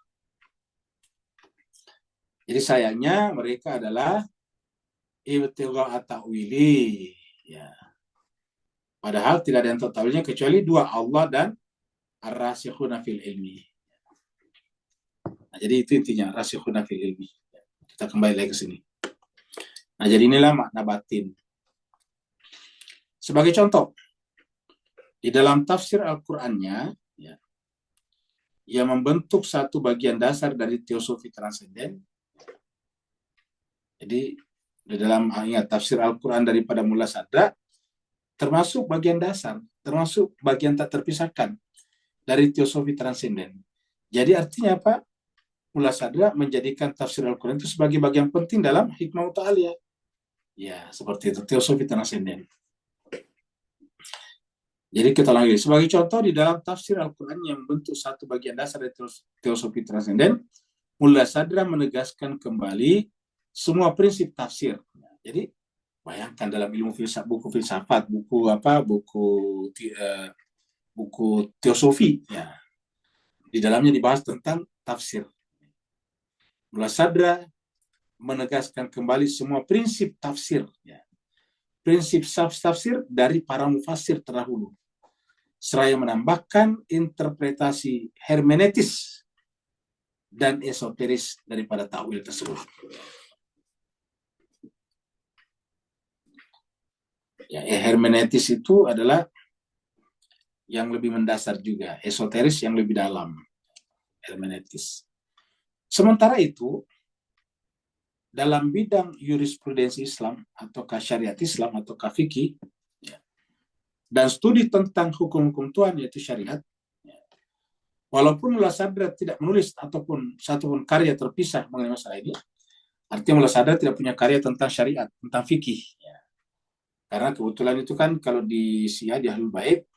Jadi sayangnya mereka adalah ibtigha at-ta'wili. Ya. Padahal tidak ada yang tahu ta'wilnya kecuali dua, Allah dan ar-rasikhuna fil ilmi. Nah, jadi itu intinya, rasikhuna fil ilmi. Kita kembali lagi ke sini. Nah, jadi inilah makna batin. Sebagai contoh, di dalam tafsir Al-Qur'annya, ya, yang membentuk satu bagian dasar dari teosofi transenden. Jadi di dalam tafsir Al-Quran daripada Mullah Sadra, termasuk bagian dasar, termasuk bagian tak terpisahkan dari teosofi transenden. Jadi artinya apa? Mullah Sadra menjadikan tafsir Al-Quran itu sebagai bagian penting dalam hikmah ta'aliyah. Ya, seperti itu, teosofi transenden. Jadi kita lagi, sebagai contoh di dalam tafsir Al-Quran yang bentuk satu bagian dasar dari teosofi transenden, Mullah Sadra menegaskan kembali semua prinsip tafsir. Jadi bayangkan dalam ilmu filsafat, buku filsafat, buku apa, buku teosofi, ya, di dalamnya dibahas tentang tafsir. Mullah Sadra menegaskan kembali semua prinsip tafsir, ya, prinsip tafsir dari para mufassir terdahulu, seraya menambahkan interpretasi hermeneutis dan esoteris daripada takwil tersebut. Ya, hermeneutis itu adalah yang lebih mendasar juga, esoteris yang lebih dalam, hermeneutis. Sementara itu, dalam bidang jurisprudensi Islam atau syariat Islam atau fikih, ya, dan studi tentang hukum-hukum Tuhan yaitu syariat, ya, walaupun Mullah Sadra tidak menulis ataupun satupun karya terpisah mengenai masalah ini, artinya Mullah Sadra tidak punya karya tentang syariat, tentang fikih, ya. Karena kebetulan itu kan kalau di Syiah, di Ahlul Bait,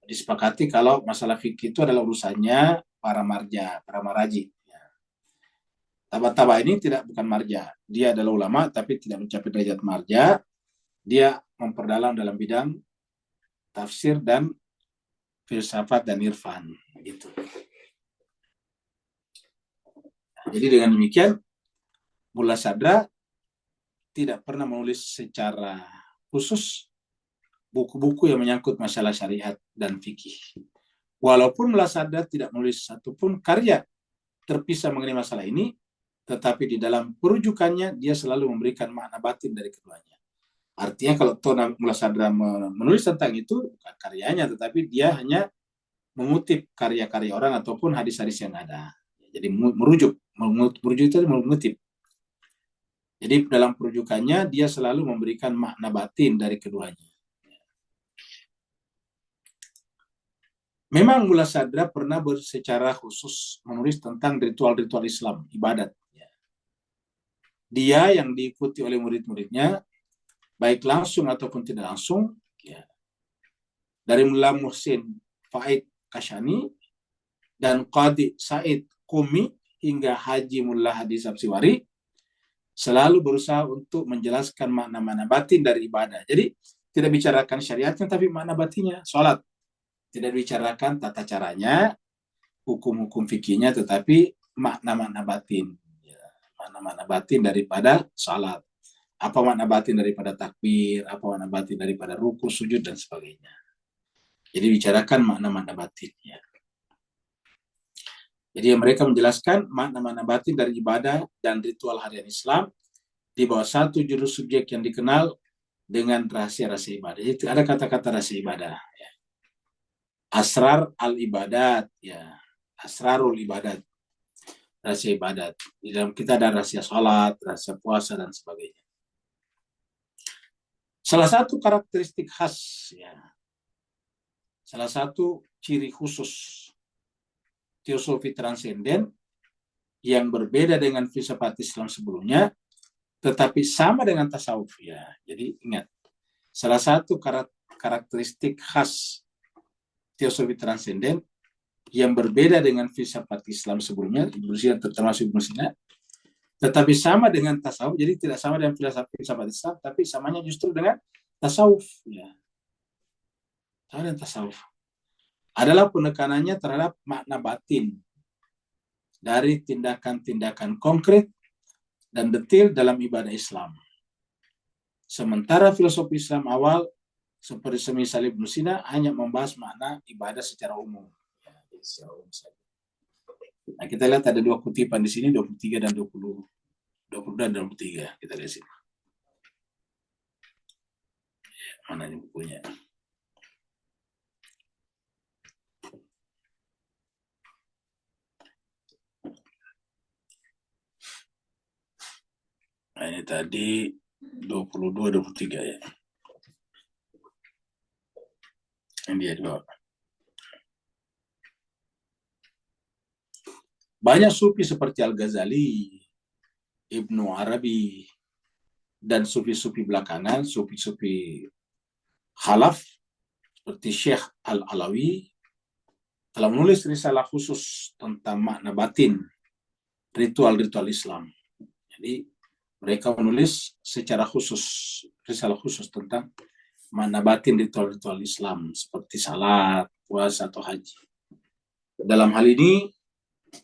disepakati kalau masalah fikih itu adalah urusannya para marja, para maraji. Taba-taba ini bukan marja. Dia adalah ulama tapi tidak mencapai derajat marja. Dia memperdalam dalam bidang tafsir dan filsafat dan irfan. Gitu. Jadi dengan demikian, Mullah Sadra tidak pernah menulis secara khusus buku-buku yang menyangkut masalah syariat dan fikih. Walaupun Mullah Sadra tidak menulis satupun karya terpisah mengenai masalah ini, tetapi di dalam perujukannya dia selalu memberikan makna batin dari keduanya. Artinya kalau Mullah Sadra menulis tentang itu bukan karyanya, tetapi dia hanya mengutip karya-karya orang ataupun hadis-hadis yang ada. Jadi merujuk itu mengutip. Jadi dalam perujukannya dia selalu memberikan makna batin dari keduanya. Memang Mullah Sadra pernah secara khusus menulis tentang ritual-ritual Islam, ibadat. Dia yang diikuti oleh murid-muridnya, baik langsung ataupun tidak langsung, ya, dari Mullah Muhsin Faid Kashani dan Qadi Said Qumi hingga Haji Mullah Hadi Sabsiwari, selalu berusaha untuk menjelaskan makna-makna batin dari ibadah. Jadi tidak bicarakan syariatnya tapi makna batinnya, sholat. Tidak bicarakan tata caranya, hukum-hukum fikihnya, tetapi makna-makna batin. Makna-makna batin daripada salat. Apa makna batin daripada takbir, apa makna batin daripada ruku, sujud, dan sebagainya. Jadi bicarakan makna-makna batinnya. Jadi mereka menjelaskan makna-makna batin dari ibadah dan ritual harian Islam di bawah satu jurus subjek yang dikenal dengan rahasia-rahasia ibadah. Jadi ada kata-kata rahasia ibadah. Ya. Asrar al-ibadat, ya, asrarul ibadat, rahasia ibadat. Di dalam kita ada rahasia sholat, rahasia puasa, dan sebagainya. Salah satu karakteristik khas, ya, salah satu ciri khusus teosofi transenden yang berbeda dengan filsafat Islam sebelumnya, tetapi sama dengan tasawuf, ya. Jadi ingat, salah satu karakteristik khas teosofi transenden yang berbeda dengan filsafat Islam sebelumnya, termasuk Ibnu Sina, tetapi sama dengan tasawuf. Jadi tidak sama dengan filsafat Islam, tapi samanya justru dengan tasawuf. Ya. Sama dengan tasawuf. Adalah penekanannya terhadap makna batin dari tindakan-tindakan konkret dan detail dalam ibadah Islam. Sementara filosofi Islam awal seperti semisal Ibnu Sina hanya membahas makna ibadah secara umum. Ya, secara umum saja. Nah, kita lihat ada dua kutipan di sini, 23 dan 20, 20 dan 23. Kita lihat sini. Mana ini bukunya? Nah, ini tadi 22, 23 ya. Yang dia di bawah. Banyak sufi seperti Al-Ghazali, Ibnu Arabi, dan sufi-sufi belakangan, sufi-sufi khalaf, seperti Syekh Al-Alawi, telah menulis risalah khusus tentang makna batin ritual-ritual Islam. Jadi mereka menulis secara khusus, risalah khusus tentang makna batin ritual-ritual Islam, seperti salat, puasa, atau haji. Dalam hal ini,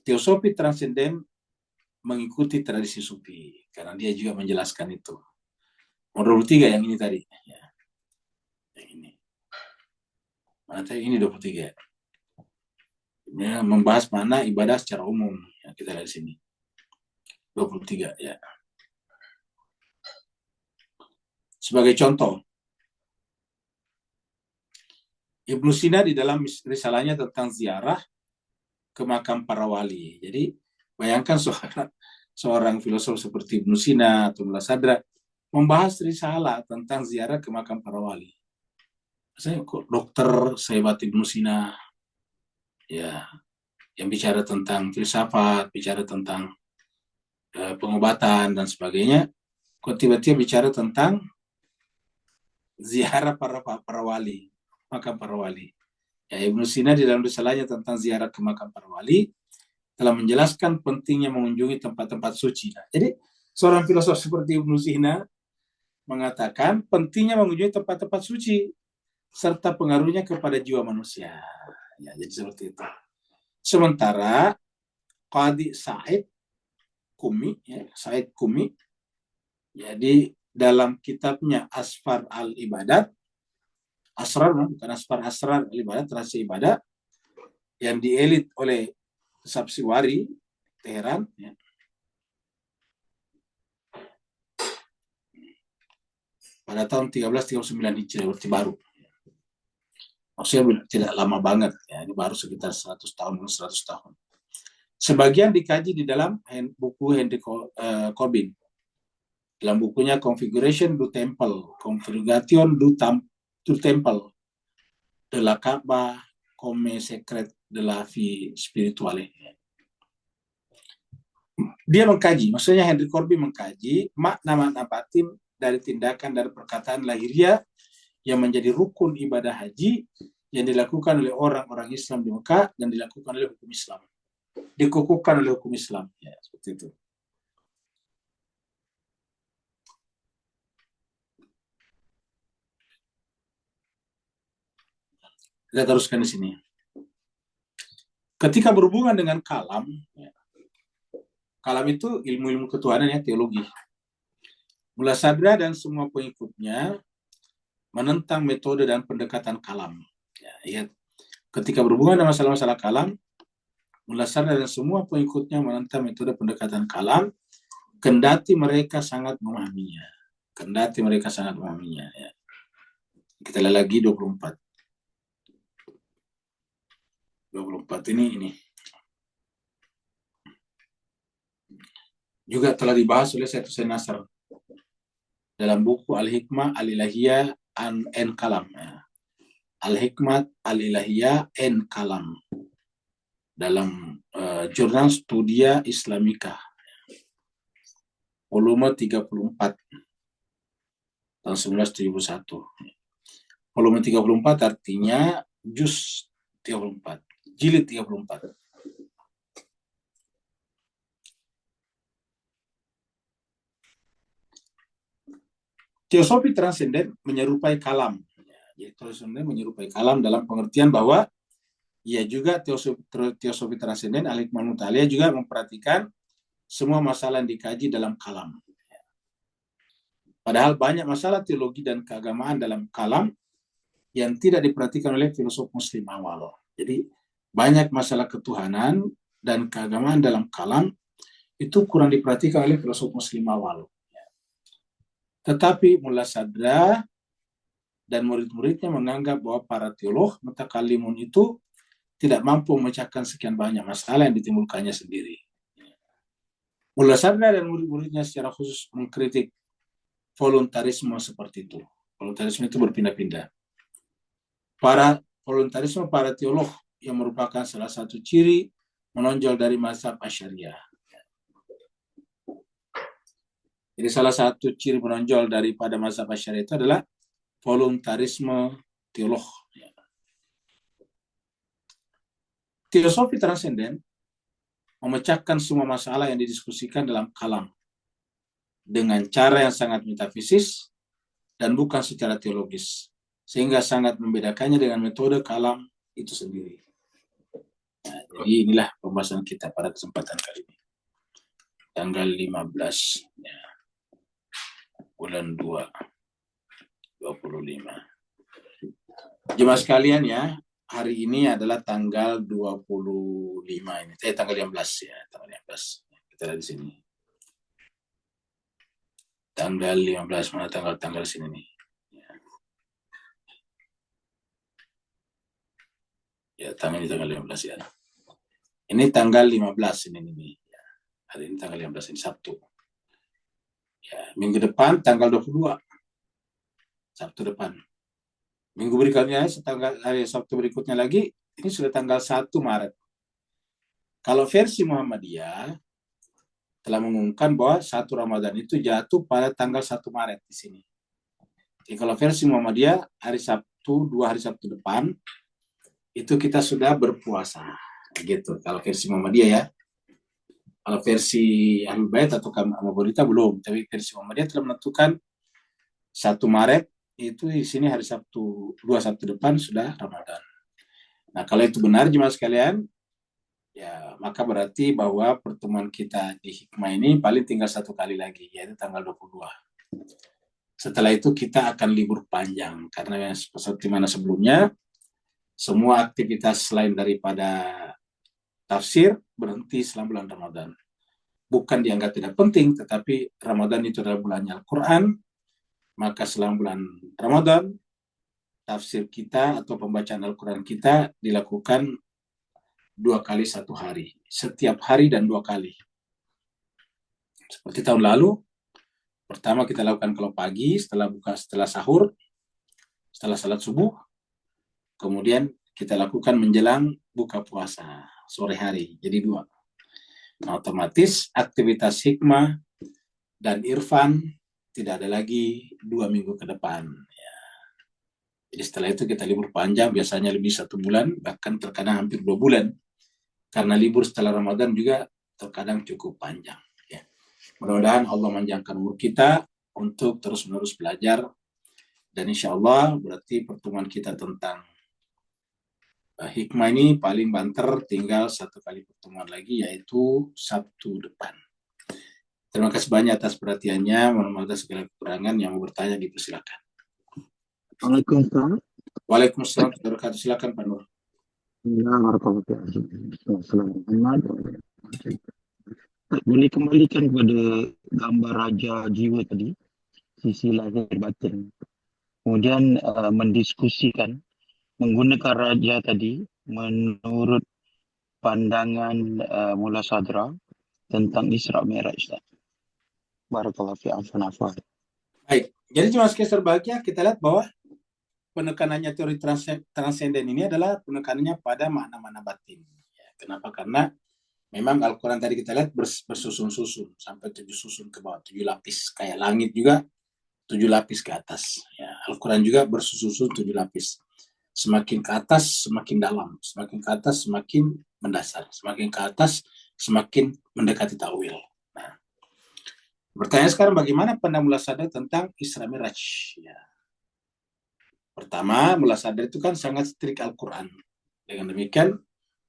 teosofi transenden mengikuti tradisi sufi, karena dia juga menjelaskan itu. Nomor 23 yang ini tadi. Ya. Yang ini. Mana tadi ini 23. Ya, membahas mana ibadah secara umum. Ya, kita lihat di sini. 23 ya. Sebagai contoh, Ibnu Sina di dalam risalahnya tentang ziarah ke makam para wali. Jadi bayangkan seorang filosof seperti Ibnu Sina atau Mullah Sadra membahas risalah tentang ziarah ke makam para wali. Saya kok dokter sehebat Ibnu Sina, ya, yang bicara tentang filsafat, bicara tentang pengobatan dan sebagainya, kok tiba-tiba bicara tentang ziarah para wali, makam para wali. Ya, Ibnu Sina di dalam risalahnya tentang ziarah ke makam para wali telah menjelaskan pentingnya mengunjungi tempat-tempat suci. Nah, jadi seorang filosof seperti Ibnu Sina mengatakan pentingnya mengunjungi tempat-tempat suci serta pengaruhnya kepada jiwa manusia. Ya, jadi seperti itu. Sementara Qadhi Said Qumi, jadi dalam kitabnya Asfar al-Ibadat, bukan Asrar al-Ibadat, rahasia ibadah, yang dielit oleh Sabsiwari, Teheran, ya. Pada tahun 1339 Hijriah, berarti baru. Maksudnya tidak lama banget, ya. Ini baru sekitar 100 tahun, 100 tahun. Sebagian dikaji di dalam buku Henry Corbin. Dalam bukunya Configuration du Temple, Configuration du Temple, de la Kaaba comme secret de la vie spirituelle. Dia mengkaji, maksudnya Henry Corbin mengkaji makna-makna batin dari tindakan dan perkataan lahiriah yang menjadi rukun ibadah haji yang dilakukan oleh orang-orang Islam di Mekah dan dilakukan oleh hukum Islam. Dikukuhkan oleh hukum Islam. Ya, seperti itu. Kita teruskan di sini. Ketika berhubungan dengan kalam, ya, kalam itu ilmu-ilmu ketuhanan, ya, teologi. Mullah Sadra dan semua pengikutnya menentang metode dan pendekatan kalam. Ya, ketika berhubungan dengan masalah-masalah kalam, Mullah Sadra dan semua pengikutnya menentang metode pendekatan kalam, kendati mereka sangat memahaminya. Ya. Kita lihat lagi 24. 24 ini. Juga telah dibahas oleh Syekh Hussein Nasr dalam buku Al-Hikmah Al-Ilahiyah An Kalam. Al-Hikmah Al-Ilahiyah An Kalam. Dalam jurnal Studia Islamika. Volume 34. Tahun 1971. Volume 34 artinya juz 34. Jilid 34. Teosofi transenden menyerupai kalam. Jadi transenden menyerupai kalam dalam pengertian bahwa ia juga teosofi transenden Al-Hikmah Mutaliyah juga memperhatikan semua masalah yang dikaji dalam kalam. Padahal banyak masalah teologi dan keagamaan dalam kalam yang tidak diperhatikan oleh filosof muslim awal. Jadi banyak masalah ketuhanan dan keagamaan dalam kalam itu kurang diperhatikan oleh filosof muslim awal. Tetapi Mullah Sadra dan murid-muridnya menganggap bahwa para teolog mutakallimun itu tidak mampu memecahkan sekian banyak masalah yang ditimbulkannya sendiri. Mullah Sadra dan murid-muridnya secara khusus mengkritik voluntarisme seperti itu. Voluntarisme itu berpindah-pindah. Para voluntarisme para teolog yang merupakan salah satu ciri menonjol dari mazhab Asy'ariyah. Jadi salah satu ciri menonjol daripada mazhab Asy'ariyah itu adalah voluntarisme teolog. Teosofi transenden memecahkan semua masalah yang didiskusikan dalam kalam dengan cara yang sangat metafisis dan bukan secara teologis, sehingga sangat membedakannya dengan metode kalam itu sendiri. Nah, jadi inilah pembahasan kita pada kesempatan kali ini. Tanggal 15 ya, bulan 2 25. Jemaah sekalian ya, hari ini adalah tanggal 25 ini. Tanggal 15 ya, tanggal 15. Kita lihat di sini. Tanggal 15, mana tanggal sini nih. Ya, tanggal 15 ya. Ini tanggal 15 ini nih. Ya, hari ini tanggal 15 ini Sabtu. Ya, minggu depan tanggal 22. Sabtu depan. Minggu berikutnya, hari Sabtu berikutnya lagi, ini sudah tanggal 1 Maret. Kalau versi Muhammadiyah telah mengumumkan bahwa 1 Ramadan itu jatuh pada tanggal 1 Maret di sini. Jadi kalau versi Muhammadiyah, hari Sabtu, 2 hari Sabtu depan, itu kita sudah berpuasa. Gitu, kalau versi Muhammadiyah ya. Kalau versi Ahlul Bait atau Muhammadiyah belum, tapi versi Muhammadiyah telah menentukan 1 Maret itu di sini hari Sabtu, 2 Sabtu depan sudah Ramadan. Nah, kalau itu benar jemaah sekalian, ya maka berarti bahwa pertemuan kita di Hikmah ini paling tinggal 1 kali lagi, yaitu tanggal 22. Setelah itu kita akan libur panjang, karena seperti mana sebelumnya, semua aktivitas selain daripada tafsir berhenti selama bulan Ramadan. Bukan dianggap tidak penting, tetapi Ramadan itu adalah bulannya Al-Quran, maka selama bulan Ramadan, tafsir kita atau pembacaan Al-Quran kita dilakukan 2 kali 1 hari. Setiap hari dan 2 kali. Seperti tahun lalu, pertama kita lakukan kalau pagi, setelah sahur, setelah salat subuh, kemudian kita lakukan menjelang buka puasa, sore hari, jadi 2. Nah, otomatis aktivitas hikmah dan irfan tidak ada lagi 2 minggu ke depan. Ya. Jadi setelah itu kita libur panjang, biasanya lebih 1 bulan, bahkan terkadang hampir 2 bulan. Karena libur setelah Ramadan juga terkadang cukup panjang. Ya. Mudah-mudahan Allah memanjangkan umur kita untuk terus-menerus belajar. Dan insya Allah berarti pertemuan kita tentang hikmah ini paling banter tinggal 1 kali pertemuan lagi, yaitu Sabtu depan. Terima kasih banyak atas perhatiannya. Mohon maaf atas segala kekurangan. Yang mau bertanya dipersilakan. Waalaikumsalam. Waalaikumsalam. Silakan Pak Nur. Boleh kembalikan kepada gambar Raja Jiwa tadi, sisi lahir batin. Kemudian mendiskusikan menggunakan Raja tadi menurut pandangan Mullah Sadra tentang Isra Mi'raj. Barakallahu fi afwan. Baik, jadi cuma sekitar bahagia kita lihat bahwa penekanannya teori transenden ini adalah penekanannya pada makna-makna batin. Ya, kenapa? Karena memang Al-Quran tadi kita lihat bersusun-susun sampai 7 susun ke bawah, 7 lapis. Kayak langit juga 7 lapis ke atas. Ya, Al-Quran juga bersusun-susun 7 lapis. Semakin ke atas, semakin dalam. Semakin ke atas, semakin mendasar. Semakin ke atas, semakin mendekati ta'wil. Nah, pertanyaan sekarang, bagaimana pandang Mullah Sadra tentang Isra Mi'raj? Ya. Pertama, Mullah Sadra itu kan sangat strik Al-Quran. Dengan demikian,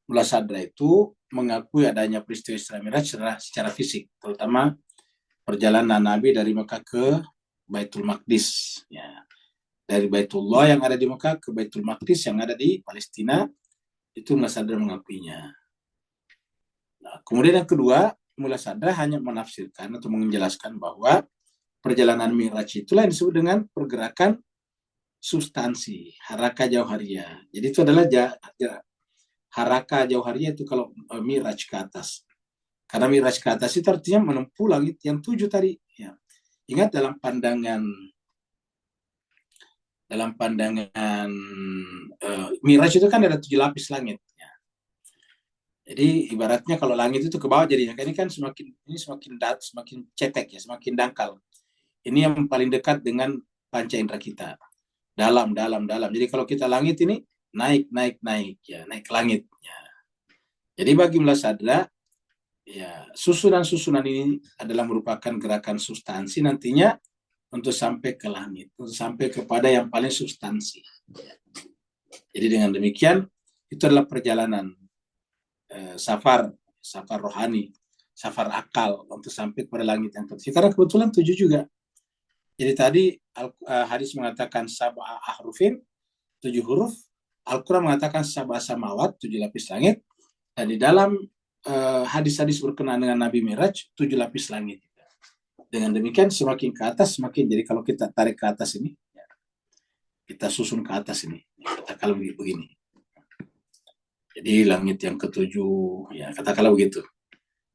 Mullah Sadra itu mengakui adanya peristiwa Isra Mi'raj secara fisik, terutama perjalanan Nabi dari Mekah ke Baitul Maqdis. Ya. Dari Baitullah yang ada di Mekah ke Baitul Maqdis yang ada di Palestina, itu Mullah Sadra mengakuinya. Nah, kemudian yang kedua, Mullah Sadra hanya menafsirkan atau menjelaskan bahwa perjalanan Mi'raj itulah yang disebut dengan pergerakan substansi, haraka jauhariyah. Jadi itu adalah haraka jauhariyah itu kalau Mi'raj ke atas. Karena Mi'raj ke atas itu artinya menempuh langit yang 7 tadi. Ya. Ingat dalam pandangan dalam pandangan Miraj itu kan ada 7 lapis langit. Ya. Jadi ibaratnya kalau langit itu ke bawah jadinya, ini kan semakin cetek ya, semakin dangkal. Ini yang paling dekat dengan panca indera kita. Dalam, dalam, dalam. Jadi kalau kita langit ini naik, naik, naik ya, naik ke langit. Ya. Jadi bagi Mulasadra, ya susunan-susunan ini adalah merupakan gerakan substansi nantinya untuk sampai ke langit, untuk sampai kepada yang paling substansi. Jadi dengan demikian itu adalah perjalanan safar rohani, safar akal untuk sampai kepada langit yang ketujuh. Karena kebetulan 7 juga. Jadi tadi hadis mengatakan sab'a ahrufin, 7 huruf. Al-Quran mengatakan sab'a samawat, 7 lapis langit. Dan di dalam hadis-hadis berkenaan dengan Nabi Miraj, 7 lapis langit. Dengan demikian semakin ke atas, semakin. Jadi kalau kita tarik ke atas ini, kita susun ke atas ini. Katakanlah begini. Jadi langit yang ketujuh, ya katakanlah begitu.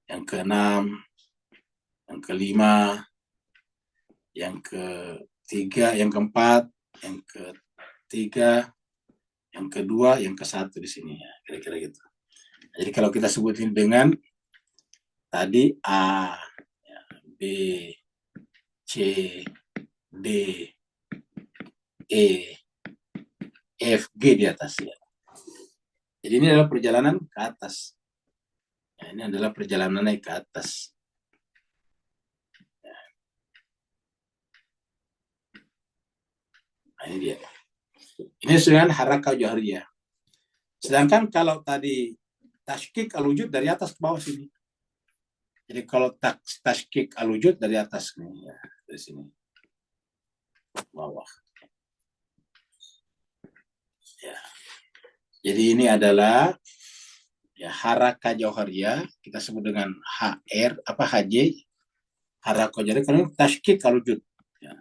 Yang keenam, yang kelima, yang ketiga, yang keempat, yang ketiga, yang kedua, yang ke-1 di sini ya, kira-kira gitu. Jadi kalau kita sebutin dengan tadi A, ya, B, C, D, E, F, G di atas ya. Jadi ini adalah perjalanan ke atas. Ya, ini adalah perjalanan naik ke atas. Ya. Nah, ini dia. Ini dengan harakah jahriyah. Sedangkan kalau tadi tashkik al-wujud dari atas ke bawah sini. Jadi kalau tashkik al-wujud dari atas nih, ya, dari sini bawah. Ya. Jadi ini adalah ya harakah jauhariyah, kita sebut dengan HR apa HJ, harakah jauhariyah karena tashkik al-wujud. Ya.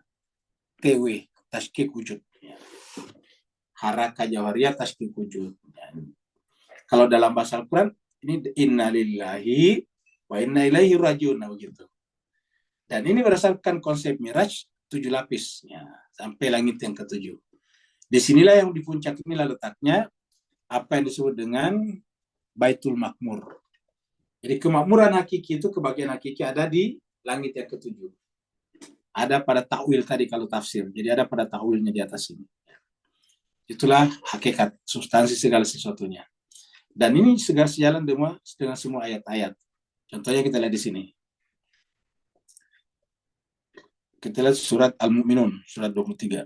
TW, tashkik wujud. Ya. Harakah jauhariyah tashkik wujud. Ya. Kalau dalam bahasa Al-Quran ini inna lillahi wa inna ilaihi rajiun, nah begitu. Dan ini berdasarkan konsep Miraj 7 lapis ya, sampai langit yang ke-7. Disinilah yang di puncak inilah letaknya apa yang disebut dengan Baitul Makmur. Jadi kemakmuran hakiki itu, kebahagiaan hakiki ada di langit yang ke-7. Ada pada ta'wil tadi kalau tafsir. Jadi ada pada ta'wilnya di atas ini. Itulah hakikat, substansi segala sesuatunya. Dan ini segala sejalan dengan semua ayat-ayat. Contohnya kita lihat di sini. Kita lihat surat Al-Mu'minun, surat 23.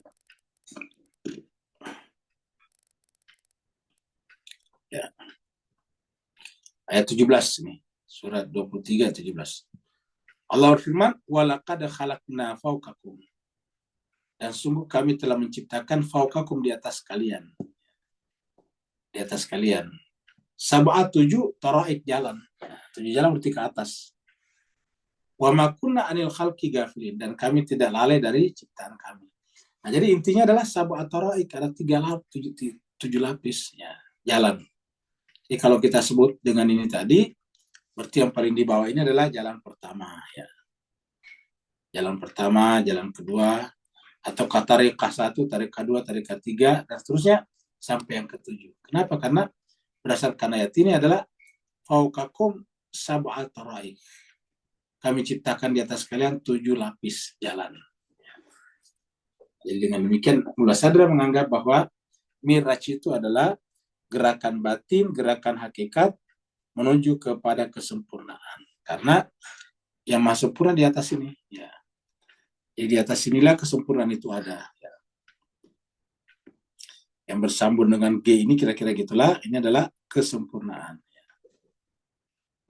Ya. Ayat 17 ini. Surat 23, 17. Allah berfirman, وَلَقَدْ خَلَقْنَا فَوْقَكُمْ. Dan sungguh kami telah menciptakan fauqakum di atas kalian. Di atas kalian. Sab'at 7 taraik jalan. 7 jalan berarti ke atas. Wa ma kunna anil khalqi ghafilin, dan kami tidak lalai dari ciptaan kami. Nah, jadi intinya adalah sab'at taraik, ada 7 lapis ya, jalan. Jadi kalau kita sebut dengan ini tadi, berarti yang paling di bawah ini adalah jalan pertama ya. Jalan pertama, jalan kedua, atau tarikah 1, tarikah 2, tarikah 3, dan seterusnya sampai yang ke-7. Kenapa? Karena berdasarkan ayat ini adalah fauqakum sab'at taraik. Kami ciptakan di atas kalian 7 lapis jalan. Jadi dengan demikian Mulasadra menganggap bahwa Miraj itu adalah gerakan batin, gerakan hakikat menuju kepada kesempurnaan. Karena yang maha sempurna di atas ini. Ya. Jadi di atas inilah kesempurnaan itu ada. Ya. Yang bersambung dengan G ini kira-kira gitulah, ini adalah kesempurnaan. Ya.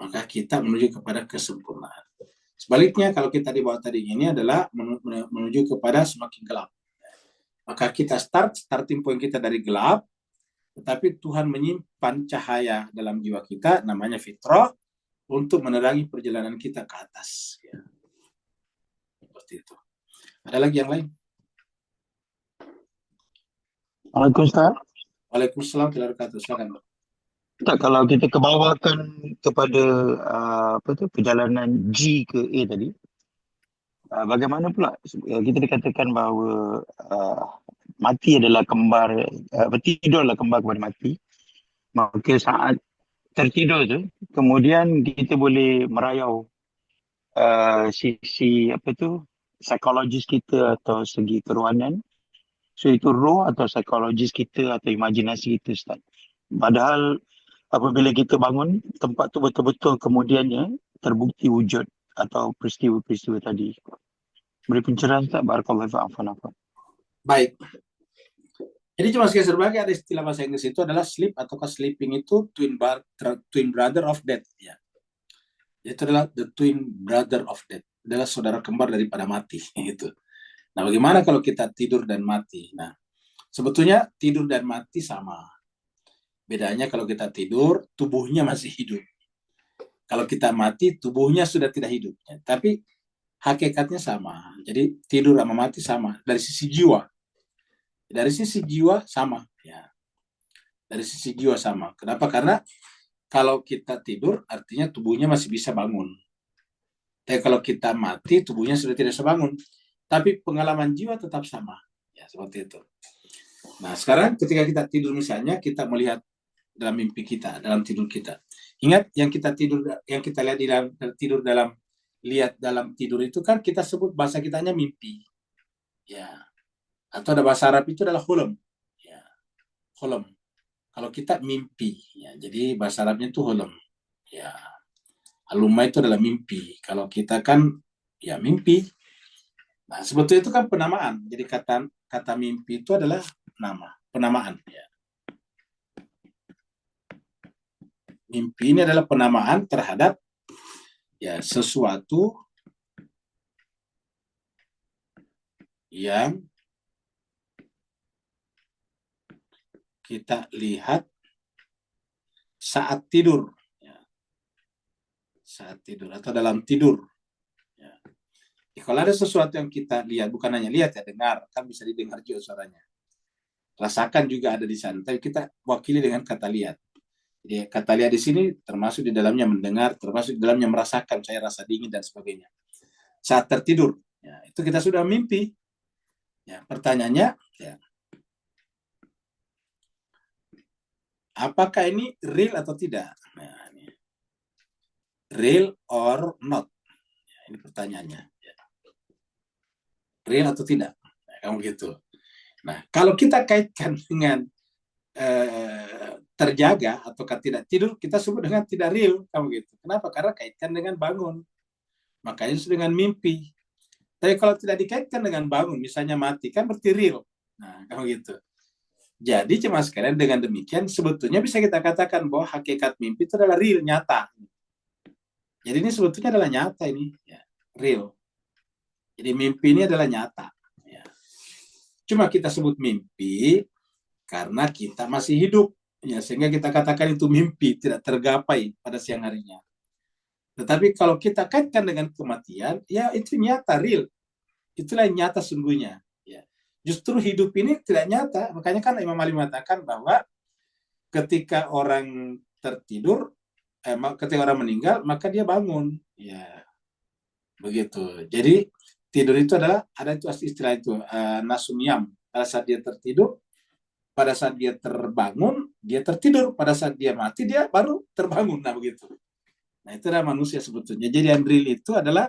Maka kita menuju kepada kesempurnaan. Sebaliknya kalau kita di bawah tadi ini adalah menuju kepada semakin gelap. Maka kita starting point kita dari gelap, tetapi Tuhan menyimpan cahaya dalam jiwa kita, namanya fitrah, untuk menerangi perjalanan kita ke atas. Ya. Seperti itu. Ada lagi yang lain? Waalaikumsalam. Waalaikumsalam warahmatullahi wabarakatuh. Silakan. Tak, kalau kita kebawakan kepada perjalanan G ke A tadi, bagaimana pula kita dikatakan bahawa mati adalah kembar, tidur adalah kembar kepada mati. Maka saat tertidur tu, kemudian kita boleh merayau sisi apa tu, psikologis kita atau segi kerohanan. So itu roh atau psikologis kita atau imajinasi kita, Ustaz. Padahal apabila kita bangun, tempat tu betul-betul kemudiannya terbukti wujud atau peristiwa-peristiwa tadi. Beri pencerahan, Ustaz. Barakallahu fi'afan. Baik. Jadi cuma sekali sebagai ada istilah bahasa Inggris itu adalah sleep ataukah sleeping itu twin brother of death, ya. Itu adalah the twin brother of death, adalah saudara kembar daripada mati itu. Nah, bagaimana kalau kita tidur dan mati? Nah, sebetulnya tidur dan mati sama. Bedanya kalau kita tidur, tubuhnya masih hidup. Kalau kita mati, tubuhnya sudah tidak hidup. Tapi hakikatnya sama. Jadi tidur sama mati sama dari sisi jiwa. Dari sisi jiwa sama, ya. Dari sisi jiwa sama. Kenapa? Karena kalau kita tidur, artinya tubuhnya masih bisa bangun. Tapi kalau kita mati, tubuhnya sudah tidak bisa bangun. Tapi pengalaman jiwa tetap sama, ya, seperti itu. Nah, sekarang ketika kita tidur misalnya, kita melihat dalam mimpi kita, dalam tidur kita. Ingat yang kita lihat di dalam tidur, lihat dalam tidur itu kan kita sebut bahasa kitanya mimpi, ya. Atau ada bahasa Arab itu adalah hulum, ya, hulum. Kalau kita mimpi, ya, jadi bahasa Arabnya itu hulum, ya. Alumma itu adalah mimpi. Kalau kita kan, ya, mimpi. Nah, sebetulnya itu kan penamaan. Jadi kata mimpi itu adalah nama, penamaan, ya. Mimpi ini adalah penamaan terhadap, ya, sesuatu yang kita lihat saat tidur, ya. Saat tidur atau dalam tidur, ya. Kalau ada sesuatu yang kita lihat, bukan hanya lihat, ya, dengar, kan bisa didengar juga suaranya. Rasakan juga ada di sana, tapi kita wakili dengan kata lihat. Jadi kata lihat di sini termasuk di dalamnya mendengar, termasuk di dalamnya merasakan, saya rasa dingin dan sebagainya. Saat tertidur, ya, itu kita sudah mimpi. Ya, pertanyaannya, ya, apakah ini real atau tidak? Nah, ini. Real or not? Ya, ini pertanyaannya. Ya. Real atau tidak? Nah, kamu gitu. Nah, kalau kita kaitkan dengan terjaga atau tidak tidur, kita sebut dengan tidak real, kamu gitu. Kenapa? Karena kaitkan dengan bangun. Makanya itu dengan mimpi. Tapi kalau tidak dikaitkan dengan bangun, misalnya mati, kan berarti real. Nah, kamu gitu. Jadi cuma sekalian dengan demikian sebetulnya bisa kita katakan bahwa hakikat mimpi itu adalah real, nyata. Jadi ini sebetulnya adalah nyata ini, ya, real. Jadi mimpi ini adalah nyata. Ya. Cuma kita sebut mimpi karena kita masih hidup, ya, sehingga kita katakan itu mimpi, tidak tergapai pada siang harinya. Tetapi kalau kita kaitkan dengan kematian, ya itu nyata, real. Itulah yang nyata sungguhnya. Ya. Justru hidup ini tidak nyata. Makanya kan Imam Ali mengatakan bahwa ketika orang tertidur, ketika orang meninggal, maka dia bangun. Ya, begitu. Jadi tidur itu adalah, ada itu istilah itu, nasumyam. Pada saat dia tertidur, pada saat dia terbangun, dia tertidur. Pada saat dia mati, dia baru terbangun. Nah, begitu. Nah, itu adalah manusia sebetulnya. Jadi yang real itu adalah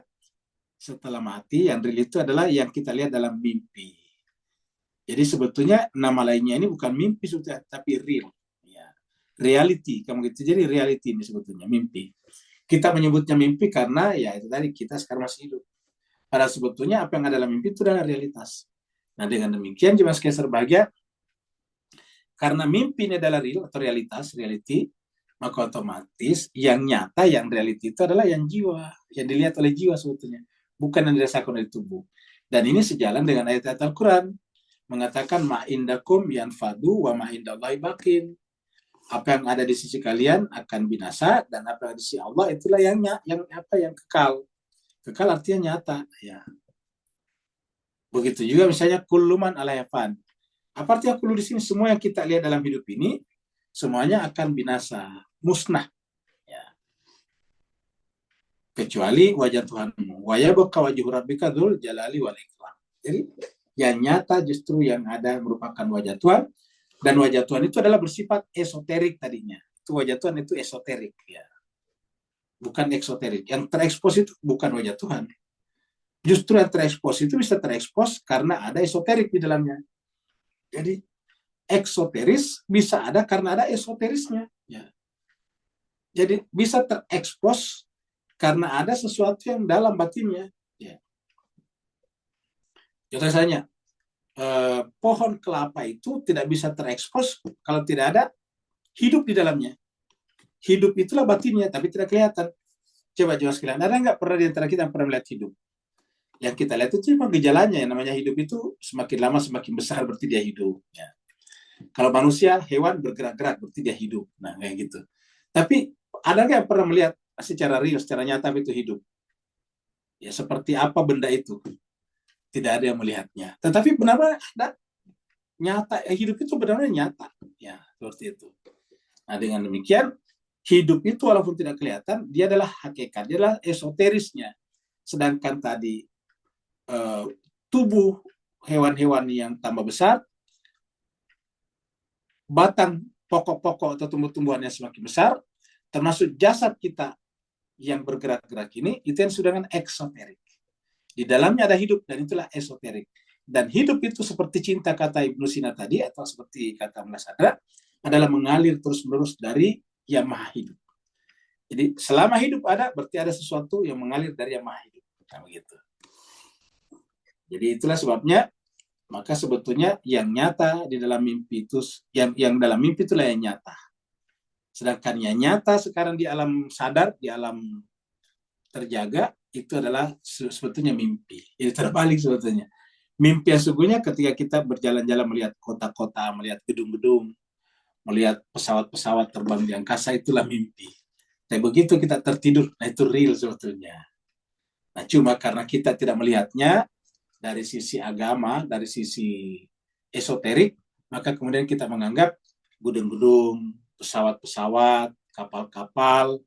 setelah mati, yang real itu adalah yang kita lihat dalam mimpi. Jadi sebetulnya nama lainnya ini bukan mimpi sudah, tapi real. Ya. Reality, kamu gitu. Jadi reality ini sebetulnya mimpi. Kita menyebutnya mimpi karena ya itu tadi kita sekarang masih hidup. Padahal sebetulnya apa yang ada dalam mimpi itu adalah realitas. Nah, dengan demikian cuma sekali serbahagia, karena mimpi ini adalah real atau realitas, reality, maka otomatis yang nyata, yang reality itu adalah yang jiwa, yang dilihat oleh jiwa sebetulnya, bukan yang dirasakan oleh tubuh. Dan ini sejalan dengan ayat-ayat Al-Quran, mengatakan ma'indakum yanfadu wa ma'indallahi bakin. Apa yang ada di sisi kalian akan binasa, dan apa yang ada di sisi Allah itulah yang kekal. Kekal artinya nyata, ya. Begitu juga misalnya kulluman alayafan. Apa artinya kullu di sini? Semua yang kita lihat dalam hidup ini semuanya akan binasa, musnah, ya. Kecuali wajah Tuhanmu. Wa yabqa wajhu rabbika dzul jalali wal ikram. Jadi Yang nyata justru yang ada merupakan wajah Tuhan, dan wajah Tuhan itu adalah bersifat esoterik tadinya. Itu wajah Tuhan itu esoterik ya, bukan eksoterik. Yang terekspos itu bukan wajah Tuhan. Justru yang terekspos itu bisa terekspos karena ada esoterik di dalamnya. Jadi eksoteris bisa ada karena ada esoterisnya. Ya. Jadi bisa terekspos karena ada sesuatu yang dalam batinnya. Ya. Contoh misalnya, pohon kelapa itu tidak bisa terekspos kalau tidak ada hidup di dalamnya. Hidup itulah batinnya, tapi tidak kelihatan. Coba sekalian, ada nggak pernah di antara kita yang pernah melihat hidup? Yang kita lihat itu cuma gejalanya, yang namanya hidup itu semakin lama semakin besar berarti dia hidup. Ya. Kalau manusia, hewan bergerak-gerak berarti dia hidup. Nah, kayak gitu. Tapi ada nggak yang pernah melihat secara real, secara nyata itu hidup? Ya, seperti apa benda itu? Tidak ada yang melihatnya. Tetapi benar-benar ada nyata, hidup itu benar-benar nyata. Ya, seperti itu. Nah, dengan demikian, hidup itu walaupun tidak kelihatan, dia adalah hakikat, dia adalah esoterisnya. Sedangkan tadi tubuh hewan-hewan yang tambah besar, batang pokok-pokok atau tumbuh-tumbuhan yang semakin besar, termasuk jasad kita yang bergerak-gerak ini, itu yang sudah dengan eksoterik. Di dalamnya ada hidup, dan itulah esoterik. Dan hidup itu seperti cinta, kata Ibnu Sina tadi, atau seperti kata Mlasadra, adalah mengalir terus-menerus dari yang maha hidup. Jadi selama hidup ada, berarti ada sesuatu yang mengalir dari yang maha hidup. Nah, begitu. Jadi itulah sebabnya, maka sebetulnya yang nyata di dalam mimpi itu, yang dalam mimpi itulah yang nyata. Sedangkan yang nyata sekarang di alam sadar, di alam terjaga, itu adalah sebetulnya mimpi. Ini terbalik sebetulnya. Mimpi yang sesungguhnya ketika kita berjalan-jalan melihat kota-kota, melihat gedung-gedung, melihat pesawat-pesawat terbang di angkasa, itulah mimpi. Tapi begitu kita tertidur, nah itu real sebetulnya. Nah cuma karena kita tidak melihatnya dari sisi agama, dari sisi esoterik, maka kemudian kita menganggap gedung-gedung, pesawat-pesawat, kapal-kapal,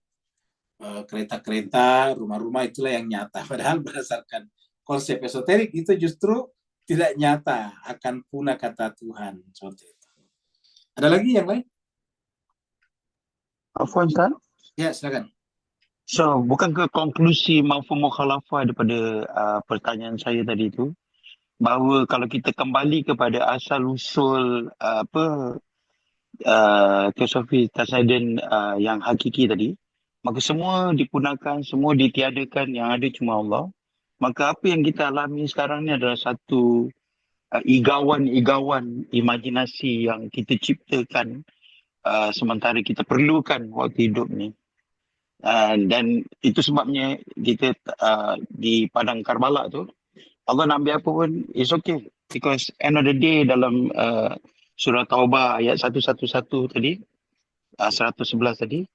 kereta-kereta, rumah-rumah itulah yang nyata. Padahal berdasarkan konsep esoterik itu justru tidak nyata, akan punah kata Tuhan. Seperti itu. Ada lagi yang lain? Afwan, Ustaz. Ya, silakan. So, bukan ke konklusi mafhum mukhalafah daripada pertanyaan saya tadi itu, bahawa kalau kita kembali kepada asal usul teosofi tasawuf yang hakiki tadi, maka semua dipunahkan, semua ditiadakan, yang ada cuma Allah. Maka apa yang kita alami sekarang ni adalah satu igawan-igawan imajinasi yang kita ciptakan sementara kita perlukan waktu hidup ni. Dan itu sebabnya kita di Padang Karbala tu, Allah nak ambil apa pun, it's okay. Because end of the day dalam surah Taubah ayat 111 tadi, 111 tadi,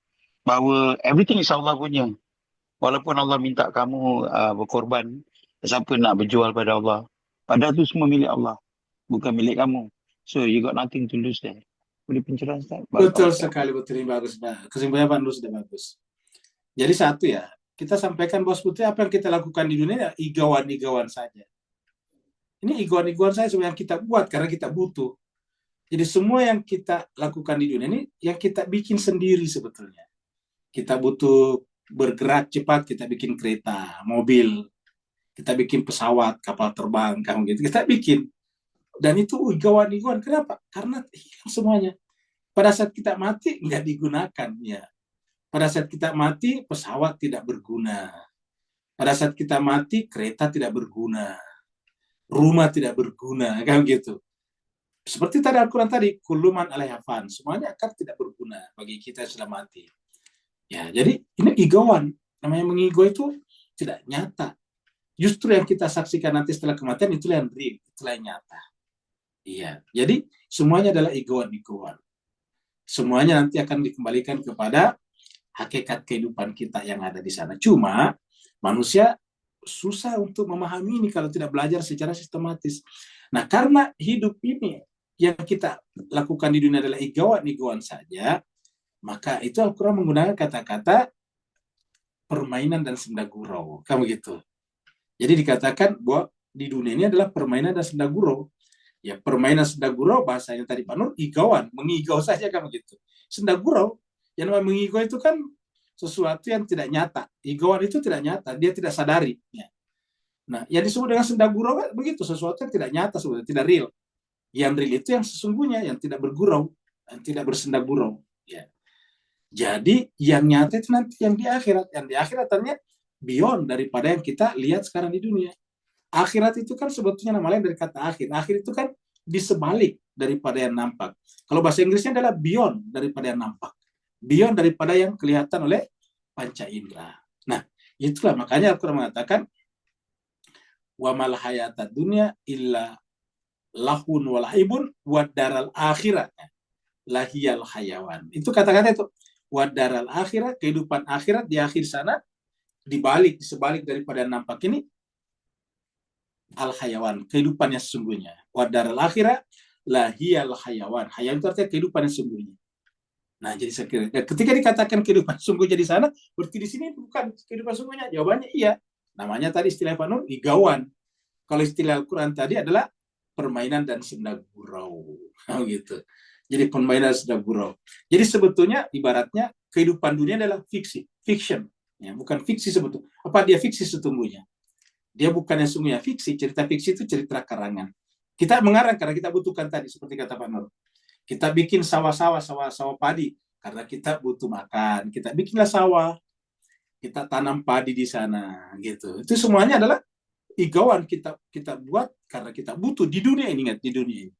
bahawa everything is Allah punya. Walaupun Allah minta kamu berkorban, siapa nak berjual pada Allah? Padahal tu semua milik Allah, bukan milik kamu. So you got nothing to lose there. Boleh pencerahan Ustaz? Betul sekali, betul. Ini bagus, Pak. Kesimpulannya Pak Nur sudah bagus. Jadi satu ya, kita sampaikan bahwa sebetulnya apa yang kita lakukan di dunia ya igawan-igawan saja. Ini igawan-igawan saja yang kita buat karena kita butuh. Jadi semua yang kita lakukan di dunia ini yang kita bikin sendiri sebetulnya. Kita butuh bergerak cepat, kita bikin kereta, mobil, kita bikin pesawat, kapal terbang, kamu gitu. Kita bikin. Dan itu igawan-igawan. Kenapa? Karena hilang semuanya. Pada saat kita mati nggak digunakan ya. Pada saat kita mati, pesawat tidak berguna. Pada saat kita mati, kereta tidak berguna. Rumah tidak berguna, kan gitu. Seperti tadi Al-Quran tadi, kuluman alaihafan, semuanya akan tidak berguna bagi kita yang sudah mati. Ya, jadi ini igawan. Namanya mengigo itu tidak nyata. Justru yang kita saksikan nanti setelah kematian, itulah yang real, itulah yang nyata. Iya, jadi semuanya adalah igawan-igawan. Semuanya nanti akan dikembalikan kepada hakikat kehidupan kita yang ada di sana. Cuma manusia susah untuk memahami ini kalau tidak belajar secara sistematis. Nah, karena hidup ini yang kita lakukan di dunia adalah igawan-igawan saja, maka itu Al-Quran menggunakan kata-kata permainan dan senda gurau. Kamu gitu. Jadi dikatakan bahwa di dunia ini adalah permainan dan senda gurau. Ya, permainan senda gurau bahasanya tadi Pak Nur, igauan, mengigau saja kan begitu. Senda gurau, yang namanya mengigau itu kan sesuatu yang tidak nyata. Igauan itu tidak nyata, dia tidak sadari. Ya. Nah, yang disebut dengan senda gurau kan begitu, sesuatu yang tidak nyata, sebenarnya tidak real. Yang real itu yang sesungguhnya, yang tidak bergurau, yang tidak bersenda gurau. Ya. Jadi yang nyata itu nanti yang di akhirat. Yang di akhirat ternyata beyond daripada yang kita lihat sekarang di dunia. Akhirat itu kan sebetulnya nama lain dari kata akhir. Akhir itu kan di sebalik daripada yang nampak. Kalau bahasa Inggrisnya adalah beyond daripada yang nampak. Beyond daripada yang kelihatan oleh panca indera. Nah, itulah makanya Al-Quran mengatakan wa mal hayatad dunya illa lahun wa lahibun wa daral akhirat lahiyal hayawan. Itu kata-kata itu. Wa daral akhirat, kehidupan akhirat di akhir sana, dibalik, disebalik daripada yang nampak ini, al hayawan, kehidupan yang sesungguhnya. Wa daral akhirat lahiyal hayawan. Hayawan itu artinya kehidupan yang sesungguhnya. Nah, jadi saya kira ketika dikatakan kehidupan sungguhnya di sana, berarti di sini bukan kehidupan sungguhnya. Jawabannya iya. Namanya tadi istilah Pak Nur, igauan. Kalau istilah Al-Quran tadi adalah permainan dan senda gurau. Nah, gitu. Jadi permainan dan senda gurau. Jadi sebetulnya ibaratnya kehidupan dunia adalah fiksi, fiction. Ya, bukan fiksi sebetulnya. Apa dia fiksi sesungguhnya? Dia bukan yang sungguhnya fiksi. Cerita fiksi itu cerita karangan. Kita mengarang karena kita butuhkan tadi, seperti kata Pak Nur. Kita bikin sawah-sawah padi karena kita butuh makan. Kita bikinlah sawah, kita tanam padi di sana, gitu. Itu semuanya adalah igauan kita buat karena kita butuh di dunia ini, ingat, di dunia ini.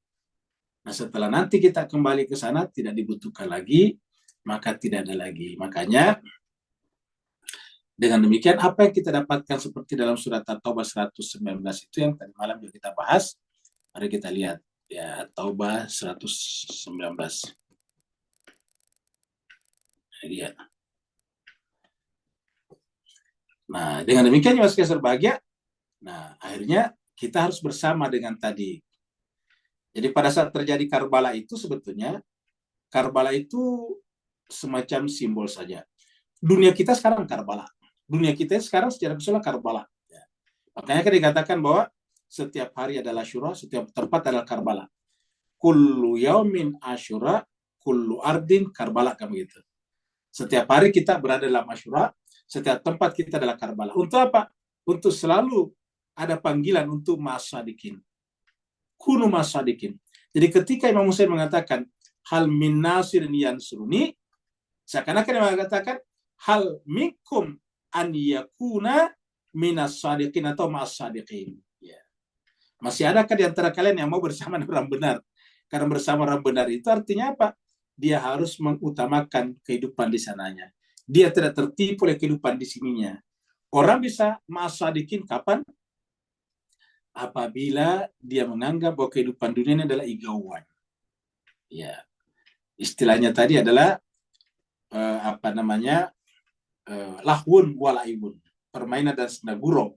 Nah, setelah nanti kita kembali ke sana tidak dibutuhkan lagi, maka tidak ada lagi. Makanya dengan demikian apa yang kita dapatkan seperti dalam surat At-Taubah 119 itu yang tadi malam juga kita bahas. Mari kita lihat. Ya, Taubah 119. Lihat. Nah, dengan demikian ya Mas Kaisar bahagia. Nah, akhirnya kita harus bersama dengan tadi. Jadi pada saat terjadi Karbala itu sebetulnya Karbala itu semacam simbol saja. Dunia kita sekarang Karbala. Dunia kita sekarang secara keseluruhan Karbala. Ya. Makanya kan dikatakan bahwa setiap hari adalah Syura, setiap tempat adalah Karbala. Kullu yaumin Asyura, kullu ardin Karbala, kan begitu. Setiap hari kita berada dalam Asyura, setiap tempat kita adalah Karbala. Untuk apa? Untuk selalu ada panggilan untuk ma'as-sadiqin. Kunu ma'as-sadiqin. Jadi ketika Imam Husain mengatakan hal min nasirin yansuruni, seakan-akan dia mengatakan hal minkum an yakuna minas sadiqin atau ma'as-sadiqin. Ya. Masih adakah di antara kalian yang mau bersama orang benar? Karena bersama orang benar itu artinya apa? Dia harus mengutamakan kehidupan di sananya. Dia tidak tertipu oleh kehidupan di sininya. Orang bisa ma'as-sadiqin kapan? Apabila dia menganggap bahwa kehidupan dunia ini adalah igauan. Ya. Istilahnya tadi adalah lahwun walaibun. Permainan dan senda gurau.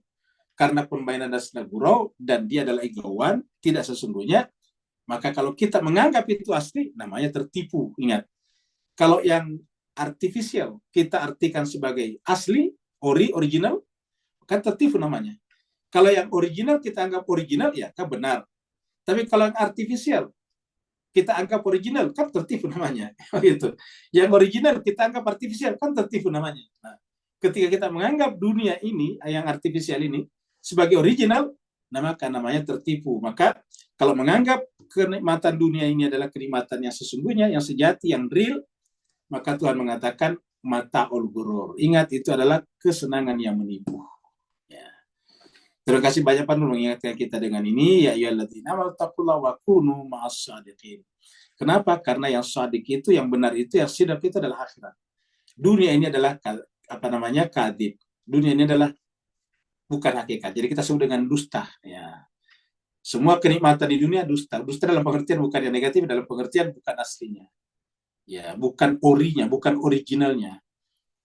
Karena permainan dan senda gurau dan dia adalah igauan, tidak sesungguhnya, maka kalau kita menganggap itu asli, namanya tertipu. Ingat, kalau yang artificial kita artikan sebagai asli, original, kan tertipu namanya. Kalau yang original kita anggap original, ya kan benar. Tapi kalau yang artificial kita anggap original, kan tertipu namanya. Gitu. Yang original kita anggap artificial, kan tertipu namanya. Nah, ketika kita menganggap dunia ini, yang artificial ini, sebagai original, maka namanya tertipu. Maka kalau menganggap kenikmatan dunia ini adalah kenikmatan yang sesungguhnya, yang sejati, yang real, maka Tuhan mengatakan mata'ul ghurur. Ingat, itu adalah kesenangan yang menipu. Ya. Terima kasih banyak Pak Nur mengingatkan kita dengan ini. Ya ayyuhalladzina amanu taqullaha wa kunu ma'as-shadiqin. Kenapa? Karena yang shadiq itu, yang benar itu, yang sidq itu adalah akhirat. Dunia ini adalah kadhib. Dunia ini adalah bukan hakikat. Jadi kita sebut dengan dusta. Ya. Semua kenikmatan di dunia dusta. Dusta dalam pengertian bukan yang negatif, dalam pengertian bukan aslinya. Ya, bukan orinya, bukan originalnya.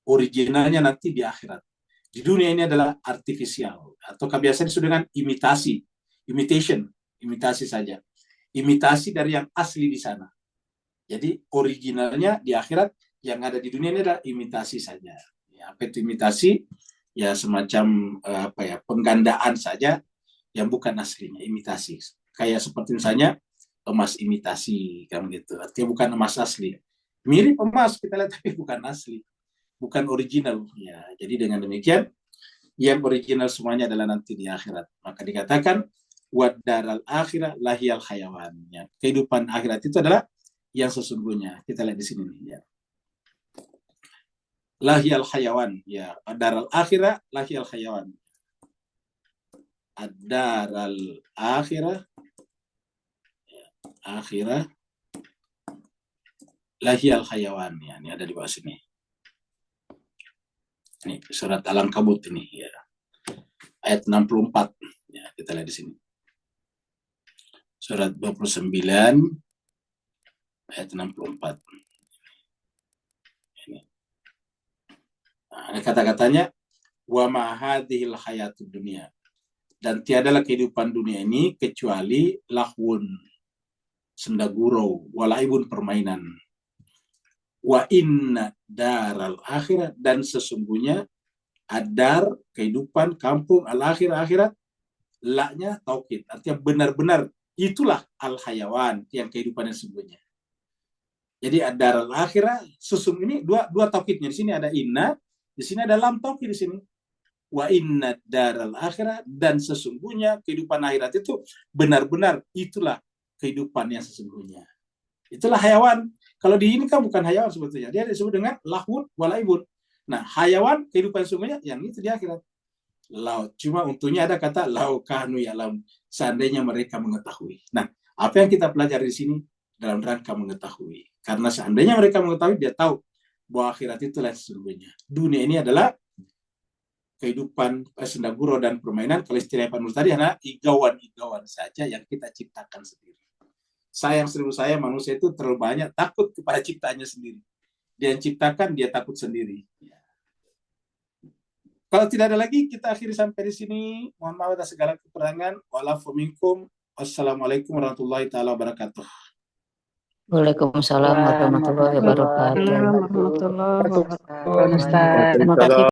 Originalnya nanti di akhirat. Di dunia ini adalah artifisial atau kebiasaan disebut dengan imitasi saja. Imitasi dari yang asli di sana. Jadi originalnya di akhirat, yang ada di dunia ini adalah imitasi saja. Ya, apa itu imitasi? Ya semacam penggandaan saja yang bukan aslinya, imitasi. Kayak seperti misalnya emas imitasi, kan gitu. Artinya bukan emas asli. Mirip emas kita lihat tapi bukan asli, bukan original. Ya, jadi dengan demikian yang original semuanya adalah nanti di akhirat. Maka dikatakan wadaral akhirah lahiyal hayawan. Ya, kehidupan akhirat itu adalah yang sesungguhnya. Kita lihat di sini nih, ya. Lahiyal hayawan, ya. Daral akhirah lahiyal hayawan. Ad-daral akhirah, ya, akhirah lahiyal hayawan. Ya, ini ada di bawah sini. Ini surat Al-Ankabut ini, ya. Ayat 64. Ya, kita lihat di sini. Surat 29 ayat 64. Ini. Nah, ini kata-katanya wa ma hadhil hayatud dunia. Dan tiadalah kehidupan dunia ini kecuali lahwun, senda gurau, walaibun permainan. Wa inna daral akhirat, dan sesungguhnya adar, kehidupan, kampung, al-akhirah, akhirat, laknya taukid, artinya benar-benar itulah al-hayawan, yang kehidupan yang sesungguhnya. Jadi adar al-akhirah, sesungguhnya ini dua taukidnya. Di sini ada inna, di sini ada lam taukid di sini. Wa inna daral akhirah, dan sesungguhnya kehidupan akhirat itu benar-benar itulah kehidupan yang sesungguhnya. Itulah hayawan. Kalau di ini kan bukan hayawan sebetulnya, dia disebut dengan lahwun walaibun. Nah, hayawan kehidupan sesungguhnya yang itu di akhirat. Cuma untungnya ada kata lau kanu ya'lam, seandainya mereka mengetahui. Nah, apa yang kita pelajari di sini dalam rangka mengetahui. Karena seandainya mereka mengetahui, dia tahu bahwa akhirat itulah sesungguhnya. Dunia ini adalah kehidupan senda gurau dan permainan. Kalau istilah Pak Nur tadi adalah igawan-igawan saja yang kita ciptakan sendiri. Sayang seribu sayang, manusia itu terlalu banyak takut kepada ciptaannya sendiri. Dia yang ciptakan, dia takut sendiri. Ya. Kalau tidak ada lagi, kita akhiri sampai di sini. Mohon maaf atas segala kekurangan. Wassalamualaikum warahmatullahi wabarakatuh. Waalaikumsalam warahmatullahi wabarakatuh. Waalaikumsalam warahmatullahi wabarakatuh. Terima kasih.